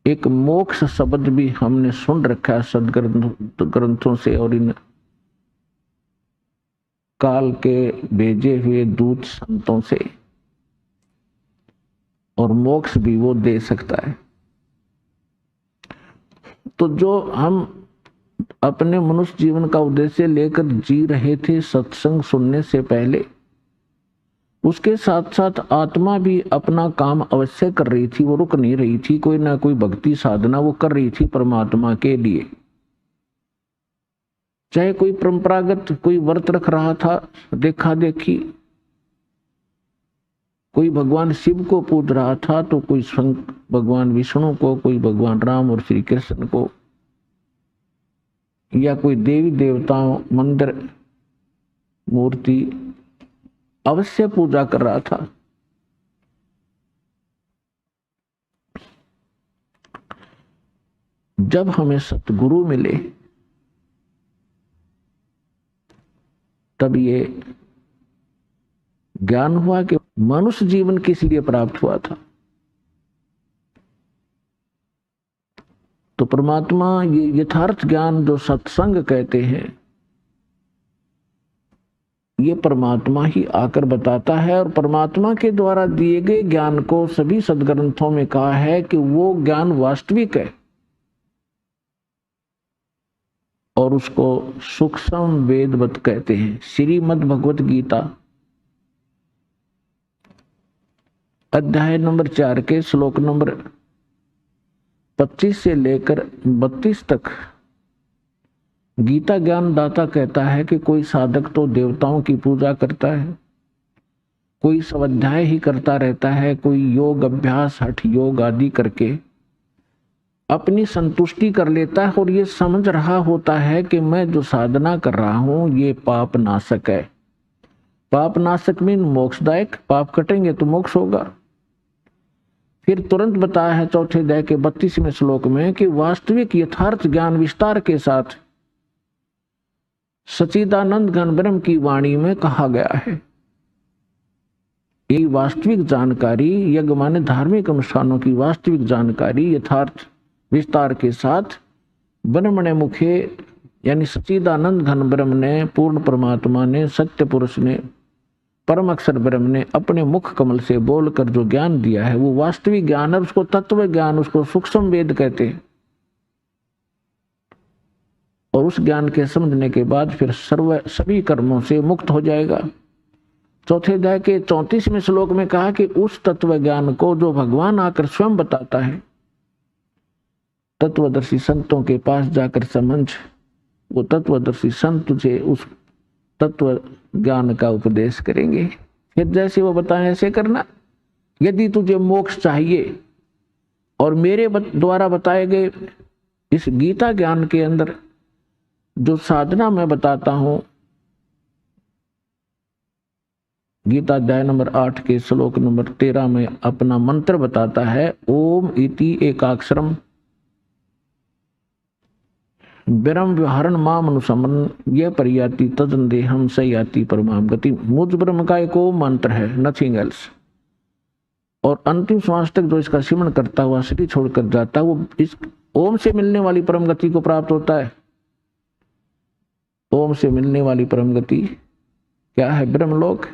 एक मोक्ष शब्द भी हमने सुन रखा है सदग्रंथों से और इन काल के भेजे हुए दूत संतों से, और मोक्ष भी वो दे सकता है। तो जो हम अपने मनुष्य जीवन का उद्देश्य लेकर जी रहे थे सत्संग सुनने से पहले, उसके साथ साथ आत्मा भी अपना काम अवश्य कर रही थी, वो रुक नहीं रही थी। कोई ना कोई भक्ति साधना वो कर रही थी परमात्मा के लिए। चाहे कोई परंपरागत कोई व्रत रख रहा था, देखा देखी, कोई भगवान शिव को पूज रहा था, तो कोई भगवान विष्णु को, कोई भगवान राम और श्री कृष्ण को, या कोई देवी देवताओं मंदिर मूर्ति अवश्य पूजा कर रहा था। जब हमें सतगुरु मिले तब ये ज्ञान हुआ कि मनुष्य जीवन किस लिए प्राप्त हुआ था। तो परमात्मा, ये यथार्थ ज्ञान जो सत्संग कहते हैं, ये परमात्मा ही आकर बताता है। और परमात्मा के द्वारा दिए गए ज्ञान को सभी सदग्रंथों में कहा है कि वो ज्ञान वास्तविक है, और उसको सूक्ष्म वेदवत कहते हैं। श्रीमद् भगवत गीता अध्याय नंबर 4 के श्लोक नंबर 25 से लेकर 32 तक गीता ज्ञान दाता कहता है कि कोई साधक तो देवताओं की पूजा करता है, कोई स्वाध्याय ही करता रहता है, कोई योग अभ्यास हठ योग आदि करके अपनी संतुष्टि कर लेता है, और ये समझ रहा होता है कि मैं जो साधना कर रहा हूं ये पाप नाशक है। पाप नाशक मीन मोक्षदायक, पाप कटेंगे तो मोक्ष होगा। फिर तुरंत बताया है चौथे अध्याय के 32वें श्लोक में कि वास्तविक यथार्थ ज्ञान विस्तार के साथ सच्चिदानंद घन ब्रह्म की वाणी में कहा गया है। ये वास्तविक जानकारी, यज्ञ माने धार्मिक अनुष्ठानों की वास्तविक जानकारी यथार्थ विस्तार के साथ ब्रह्म ने मुखे यानी सच्चिदानंद घन ब्रह्म ने, पूर्ण परमात्मा ने, सत्य पुरुष ने, परम अक्षर ब्रह्म ने अपने मुख कमल से बोलकर जो ज्ञान दिया है वो वास्तविक ज्ञान है, उसको तत्व ज्ञान, उसको सूक्ष्म वेद कहते हैं। और उस ज्ञान के समझने के बाद फिर सभी कर्मों से मुक्त हो जाएगा। चौथे अध्याय के 34वें श्लोक में कहा कि उस तत्व ज्ञान को जो भगवान आकर स्वयं बताता है, तत्वदर्शी संतों के पास जाकर समझ, वो तत्वदर्शी संत तुझे उस तत्व ज्ञान का उपदेश करेंगे। फिर जैसे वो बताएं ऐसे करना। यदि तुझे मोक्ष चाहिए और मेरे द्वारा बताए गए इस गीता ज्ञान के अंदर जो साधना मैं बताता हूं, गीता अध्याय नंबर 8 के श्लोक नंबर 13 में अपना मंत्र बताता है, ओम इति एकाक्षरम ब्रह्म व्यवहारण माम अनुसमन यह परियाति तजन देहम सयाति परमाम गति। मुझ ब्रह्म का एक ओम मंत्र है, नथिंग एल्स। और अंतिम श्वास तक जो इसका सिमरण करता हुआ शरीर छोड़कर जाता है वो इस ओम से मिलने वाली परम गति को प्राप्त होता है। ओम से मिलने वाली परम गति क्या है? ब्रह्मलोक।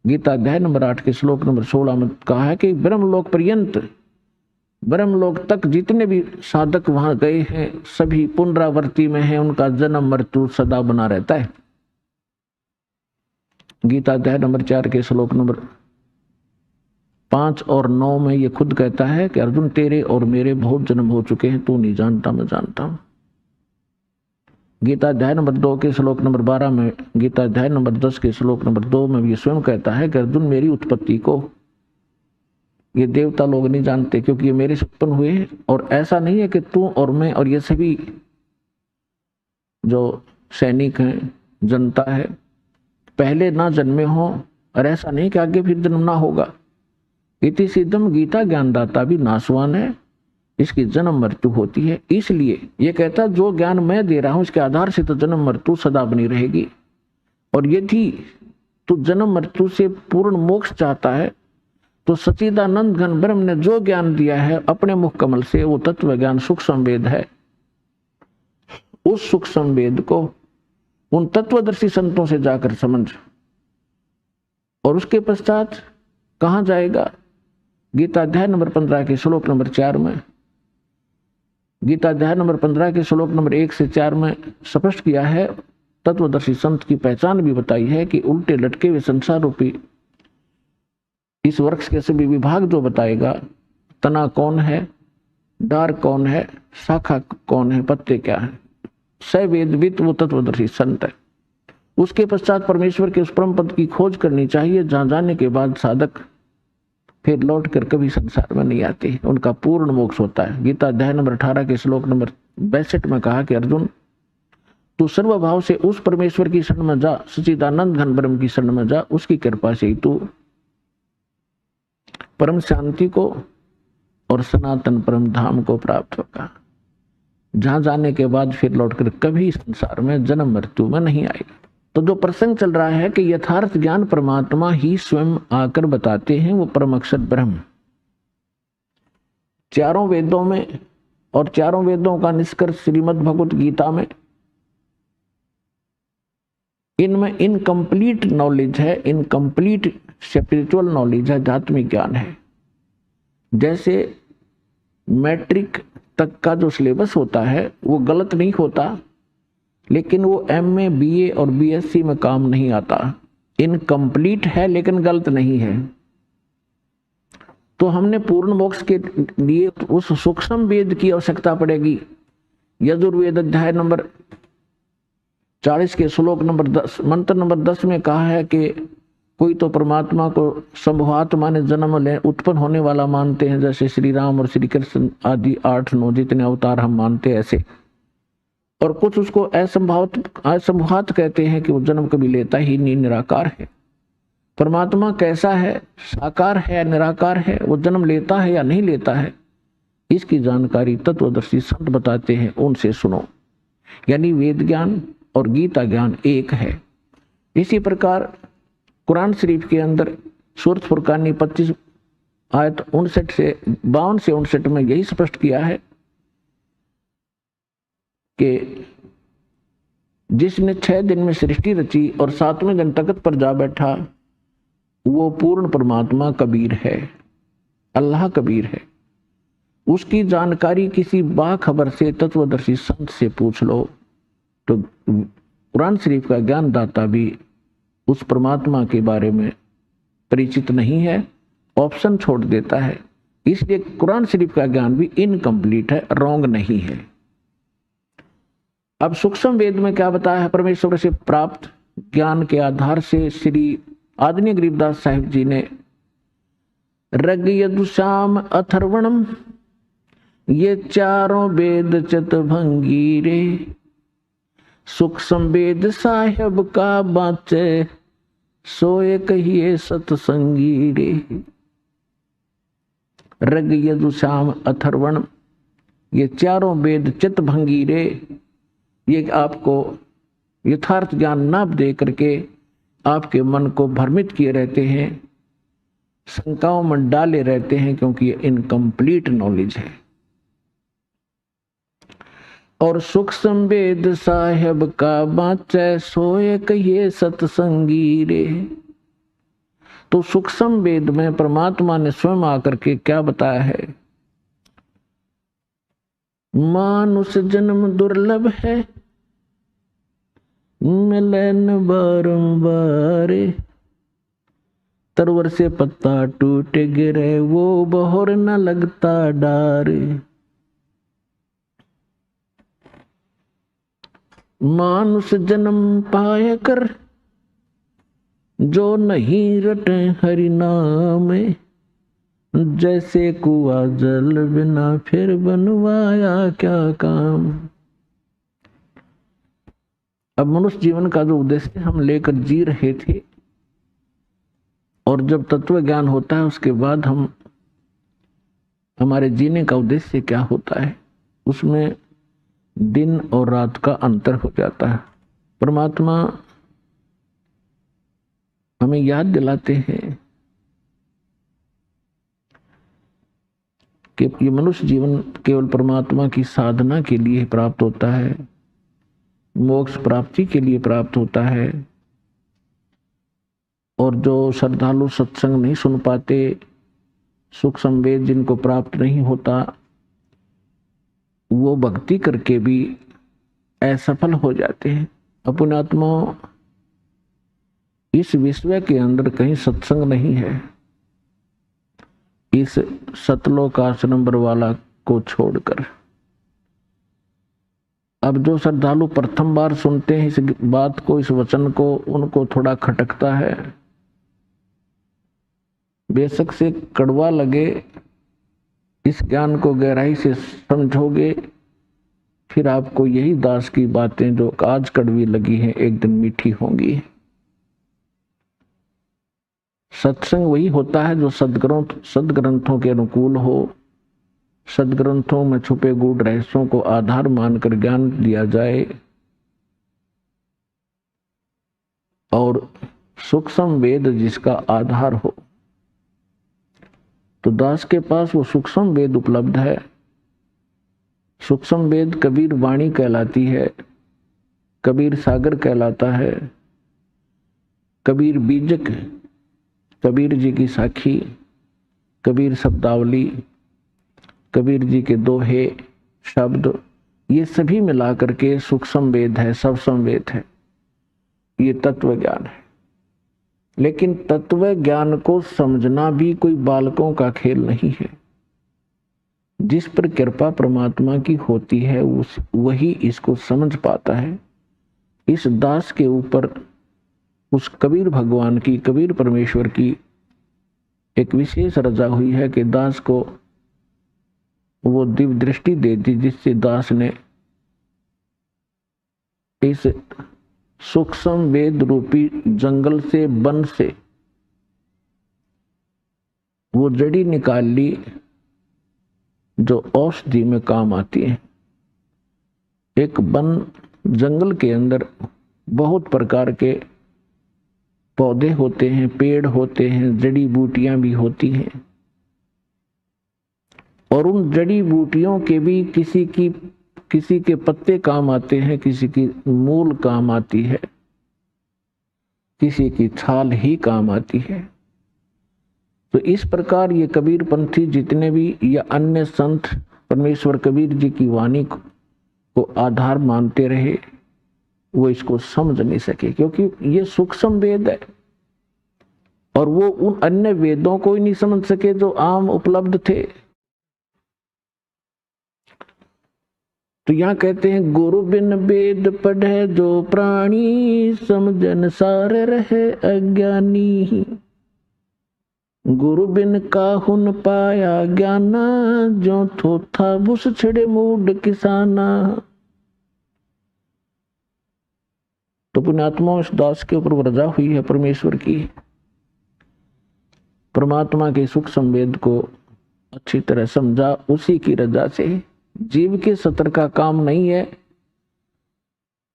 गीता अध्याय नंबर 8 के श्लोक नंबर 16 में कहा है कि ब्रह्मलोक पर्यंत, ब्रह्मलोक तक जितने भी साधक वहां गए हैं सभी पुनरावृत्ति में हैं, उनका जन्म मृत्यु सदा बना रहता है। गीता अध्याय नंबर 4 के श्लोक नंबर 5 और 9 में ये खुद कहता है कि अर्जुन तेरे और मेरे बहुत जन्म हो चुके हैं, तू नहीं जानता मैं जानता हूं। गीता अध्याय नंबर 2 के श्लोक नंबर 12 में, गीता अध्याय नंबर 10 के श्लोक नंबर 2 में ये स्वयं कहता है कि अर्जुन मेरी उत्पत्ति को ये देवता लोग नहीं जानते क्योंकि ये मेरे से उत्पन्न हुए हैं। और ऐसा नहीं है कि तू और मैं और ये सभी जो सैनिक हैं, जनता है, पहले ना जन्मे हों, और ऐसा नहीं कि आगे फिर जन्म ना होगा। इति सिद्धम गीता ज्ञानदाता भी नासवान है, इसकी जन्म मृत्यु होती है। इसलिए ये कहता जो ज्ञान मैं दे रहा हूं इसके आधार से तो जन्म मृत्यु सदा बनी रहेगी। और यदि तू जन्म मृत्यु से पूर्ण मोक्ष चाहता है तो सच्चिदानंद घन ब्रह्म ने जो ज्ञान दिया है अपने मुख कमल से, वो तत्व ज्ञान सूक्ष्म वेद है। उस सूक्ष्म वेद को उन तत्वदर्शी संतों से जाकर समझ। और उसके पश्चात कहां जाएगा? गीता अध्याय नंबर 15 के श्लोक नंबर 4 में, गीता अध्याय नंबर 15 के श्लोक नंबर 1 से 4 में स्पष्ट किया है, तत्वदर्शी संत की पहचान भी बताई है कि उल्टे लटके हुए संसार रूपी इस वृक्ष के सभी विभाग जो बताएगा, तना कौन है, डार कौन है, शाखा कौन है, पत्ते क्या है, सवेदवित वो तत्वदर्शी संत है। उसके पश्चात परमेश्वर के उस परम पद की खोज करनी चाहिए जहां जाने के बाद साधक फिर लौट कर कभी संसार में नहीं आते, उनका पूर्ण मोक्ष होता है। गीता अध्याय नंबर 18 के श्लोक नंबर 62 में कहा कि अर्जुन तू सर्वभाव से उस परमेश्वर की शरण में जा, सच्चिदानंद घन ब्रह्म की शरण में जा, उसकी कृपा से ही तू परम शांति को और सनातन परम धाम को प्राप्त होगा, जहां जाने के बाद फिर लौटकर कभी संसार में जन्म मृत्यु में नहीं आएगा। तो जो प्रसंग चल रहा है कि यथार्थ ज्ञान परमात्मा ही स्वयं आकर बताते हैं, वो परम अक्षर ब्रह्म चारों वेदों में, और चारों वेदों का निष्कर्ष श्रीमद् भगवत गीता में, इनमें इनकम्प्लीट नॉलेज है, इनकम्प्लीट स्पिरिचुअल नॉलेज है, आध्यात्मिक ज्ञान है। जैसे मैट्रिक तक का जो सिलेबस होता है वो गलत नहीं होता, लेकिन वो MA BA और BSc में काम नहीं आता। इनकम्प्लीट है लेकिन गलत नहीं है। तो हमने पूर्ण मोक्ष के लिए उस सूक्ष्म वेद की आवश्यकता पड़ेगी। यजुर्वेद अध्याय नंबर 40 के श्लोक नंबर 10 मंत्र नंबर 10 में कहा है कि कोई तो परमात्मा को संभवात्मा ने जन्म ले उत्पन्न होने वाला मानते हैं, जैसे श्री राम और श्री कृष्ण आदि 8-9 जितने अवतार हम मानते हैं ऐसे, और कुछ उसको असंभवात कहते हैं कि वो जन्म कभी लेता ही नहीं, निराकार है। परमात्मा कैसा है, साकार है, निराकार है, वो जन्म लेता है या नहीं लेता है, इसकी जानकारी तत्वदर्शी संत बताते हैं, उनसे सुनो। यानी वेद ज्ञान और गीता ज्ञान एक है। इसी प्रकार कुरान शरीफ के अंदर सूरत फुरकानी 25 आयत 52 से 59 में यही स्पष्ट किया है कि जिसने 6 दिन में सृष्टि रची और 7वें दिन तख्त पर जा बैठा, वो पूर्ण परमात्मा कबीर है, अल्लाह कबीर है। उसकी जानकारी किसी बाखबर से, तत्वदर्शी संत से पूछ लो तो कुरान शरीफ का ज्ञानदाता भी उस परमात्मा के बारे में परिचित नहीं है, ऑप्शन छोड़ देता है। इसलिए कुरान शरीफ का ज्ञान भी इनकम्प्लीट है, रॉन्ग नहीं है। अब सूक्ष्म वेद में क्या बताया है? परमेश्वर से प्राप्त ज्ञान के आधार से श्री आदरणीय गरीबदास साहिब जी ने ऋग यजु साम अथर्वणम, ये चारों वेद चतुर्भंगी रे, सूक्ष्म वेद साहेब का बाचे, सोए कहिए सतसंगी रे। ऋग यजु साम अथर्वण, ये चारों वेद चित्तभंगी रे, ये आपको यथार्थ ज्ञान ना दे करके आपके मन को भ्रमित किए रहते हैं, शंकाओं में डाले रहते हैं, क्योंकि ये इनकम्प्लीट नॉलेज है। और सूक्ष्म वेद साहेब का बाँचे, सोए कहिए सतसंगी रे। तो सूक्ष्म वेद में परमात्मा ने स्वयं आकर के क्या बताया है? मानुष जन्म दुर्लभ है, मिले न बारंबार, तरवर से पत्ता टूट गिरे, वो बहोर न लगता डार। मानुष जन्म पाए कर, जो नहीं रटे हरि नाम, जैसे कुआ जल बिना फिर बनवाया क्या काम। अब मनुष्य जीवन का जो उद्देश्य हम लेकर जी रहे थे, और जब तत्व ज्ञान होता है उसके बाद हमारे जीने का उद्देश्य क्या होता है, उसमें दिन और रात का अंतर हो जाता है। परमात्मा हमें याद दिलाते हैं कि ये मनुष्य जीवन केवल परमात्मा की साधना के लिए प्राप्त होता है, मोक्ष प्राप्ति के लिए प्राप्त होता है। और जो श्रद्धालु सत्संग नहीं सुन पाते, सूक्ष्म वेद जिनको प्राप्त नहीं होता, वो भक्ति करके भी असफल हो जाते हैं। अपने आत्मा इस विश्व के अंदर कहीं सत्संग नहीं है, इस सतलोक आश्रम बरवाला को छोड़कर। अब जो श्रद्धालु प्रथम बार सुनते हैं इस बात को, इस वचन को, उनको थोड़ा खटकता है, बेशक से कड़वा लगे, इस ज्ञान को गहराई से समझोगे, फिर आपको यही दास की बातें जो आज कड़वी लगी हैं एक दिन मीठी होंगी। सत्संग वही होता है जो सदग्रंथों के अनुकूल हो, सदग्रंथों में छुपे गूढ़ रहस्यों को आधार मानकर ज्ञान दिया जाए, और सूक्ष्म वेद जिसका आधार हो। तो दास के पास वो सूक्ष्म वेद उपलब्ध है। सूक्ष्म वेद कबीर वाणी कहलाती है, कबीर सागर कहलाता है, कबीर बीजक, कबीर जी की साखी, कबीर शब्दावली, कबीर जी के दोहे शब्द, ये सभी मिलाकर के सूक्ष्म वेद है, सबसम वेद है। ये तत्व ज्ञान है। लेकिन तत्व ज्ञान को समझना भी कोई बालकों का खेल नहीं है। जिस पर कृपा परमात्मा की होती है वही इसको समझ पाता है। इस दास के ऊपर उस कबीर भगवान की, कबीर परमेश्वर की एक विशेष रजा हुई है कि दास को वो दिव्य दृष्टि दे दी, जिससे दास ने इस सूक्ष्म वेद रूपी जंगल से, वन से वो जड़ी निकाल ली जो औषधि में काम आती है। एक वन जंगल के अंदर बहुत प्रकार के पौधे होते हैं, पेड़ होते हैं, जड़ी बूटियां भी होती हैं, और उन जड़ी बूटियों के भी किसी के पत्ते काम आते हैं, किसी की मूल काम आती है, किसी की छाल ही काम आती है। तो इस प्रकार ये कबीर पंथी जितने भी या अन्य संत परमेश्वर कबीर जी की वाणी को आधार मानते रहे, वो इसको समझ नहीं सके, क्योंकि ये सूक्ष्म वेद है और वो उन अन्य वेदों को ही नहीं समझ सके जो आम उपलब्ध थे। तो यहां कहते हैं गुरु बिन वेद पढ़े जो प्राणी, समझन सार रहे अज्ञानी। गुरु बिन काहुन पाया ज्ञाना, जो थोथा बुस छिड़े मूड किसाना। तो पुण्यात्मा इस दास के ऊपर रजा हुई है परमेश्वर की, परमात्मा के सूक्ष्म वेद को अच्छी तरह समझा, उसी की रजा से। जीव के सत्र का काम नहीं है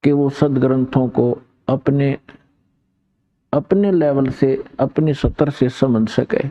कि वो सदग्रंथों को अपने लेवल से, अपने सत्र से समझ सके।